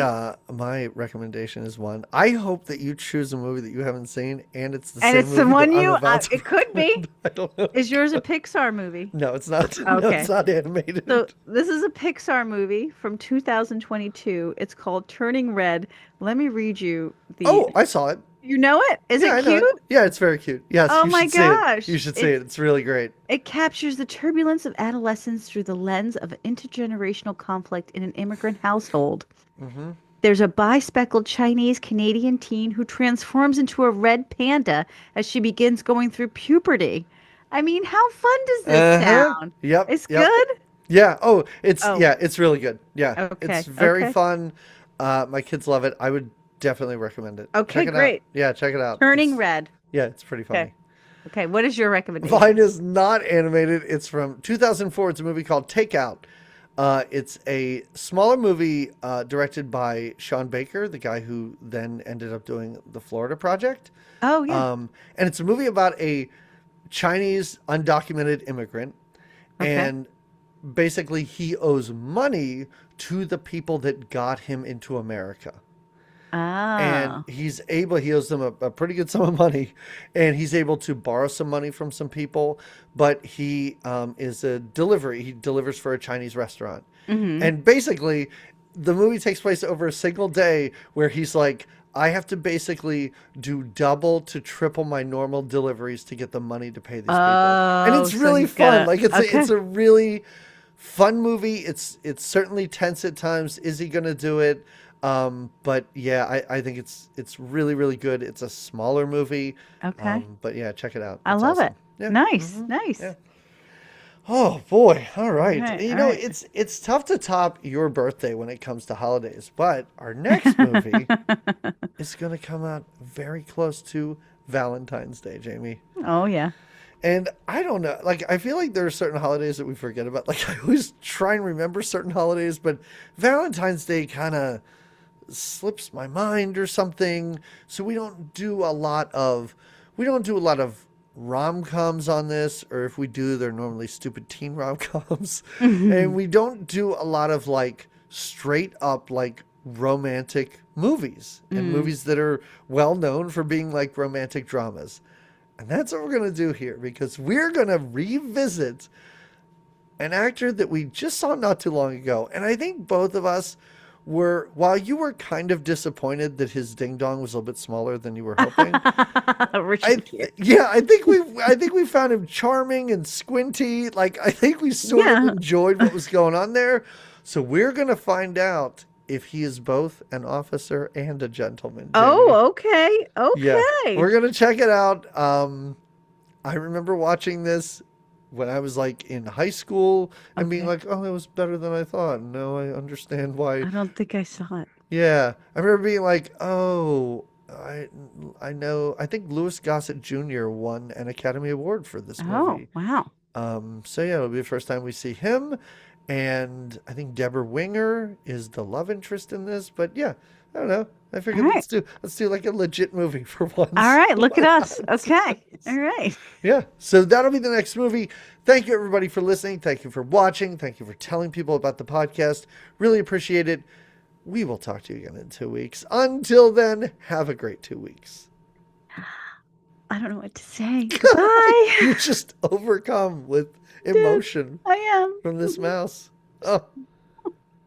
my recommendation is one. I hope that you choose a movie that you haven't seen, and it's the and same it's the movie one that I'm you, about to it could be. I don't know. Is yours a Pixar movie? No, it's not. No, Okay. it's not animated. So this is a Pixar movie from 2022. It's called Turning Red. Let me read you the. Oh, I saw it. You know it? Is Yeah, I it know cute? it. Yeah, it's very cute. Yes, Oh you my should see it. gosh. You should see it. It's really great. It captures the turbulence of adolescence through the lens of intergenerational conflict in an immigrant household. Mm-hmm. There's a bi-speckled Chinese-Canadian teen who transforms into a red panda as she begins going through puberty. I mean, how fun does this sound? Yep. It's yep. good? Yeah. Oh, Oh. yeah, it's really good. Yeah. Okay, It's very okay. fun. My kids love it. I would definitely recommend it. Okay, Check it great. out. Yeah, check it out. Turning It's- Red. Yeah, it's pretty funny. Okay. Okay, what is your recommendation? Mine is not animated. It's from 2004. It's a movie called Takeout. It's a smaller movie directed by Sean Baker, the guy who then ended up doing the Florida Project. Oh, yeah. And it's a movie about a Chinese undocumented immigrant. Okay. And basically he owes money to the people that got him into America. And Oh. he owes them a pretty good sum of money, and he's able to borrow some money from some people, but he he delivers for a Chinese restaurant. Mm-hmm. And basically, the movie takes place over a single day where he's like, I have to basically do double to triple my normal deliveries to get the money to pay these people. And Oh, it's so really he's fun. gotta. Like it's Okay. a really fun movie. It's certainly tense at times. Is he gonna do it? But yeah, I think it's really, really good. It's a smaller movie. Okay. But yeah, check it out. I It's love it. awesome. Yeah. Nice. Hmm. Nice. Yeah. Oh boy. All All right. right. You All know, right. it's tough to top your birthday when it comes to holidays, but our next movie is going to come out very close to Valentine's Day, Jamie. Oh yeah. And I don't know, like I feel like there are certain holidays that we forget about. Like I always try and remember certain holidays, but Valentine's Day kind of slips my mind or something. So we don't do a lot of rom-coms on this, or if we do, they're normally stupid teen rom-coms. And we don't do a lot of like straight up like romantic movies and Mm. movies that are well known for being like romantic dramas. And that's what we're going to do here, because we're going to revisit an actor that we just saw not too long ago. And I think both of us were, while you were kind of disappointed that his ding dong was a little bit smaller than you were hoping, Richard Gere. I think we found him charming and squinty. Like I think we sort of Yeah. enjoyed what was going on there. So we're going to find out if he is both an officer and a gentleman, Jamie. Oh, okay. Yeah, we're Okay. gonna check it out. I remember watching this when I was like in high school and being Okay. like, "Oh, it was better than I thought." Now I understand why. I don't think I saw it. Yeah, I remember being like, "Oh, I know. I think Louis Gossett Jr. won an Academy Award for this Oh, movie." wow. So yeah, it'll be the first time we see him, and I think Deborah Winger is the love interest in this. But yeah, I don't know. I All figured right. let's do like a legit movie for All once. right. Look at Why us. not? Okay. All right. Yeah. So that'll be the next movie. Thank you everybody for listening. Thank you for watching. Thank you for telling people about the podcast. Really appreciate it. We will talk to you again in 2 weeks. Until then, have a great 2 weeks. I don't know what to say. Goodbye. You're just overcome with Yeah, emotion I am. from this mouse. Oh.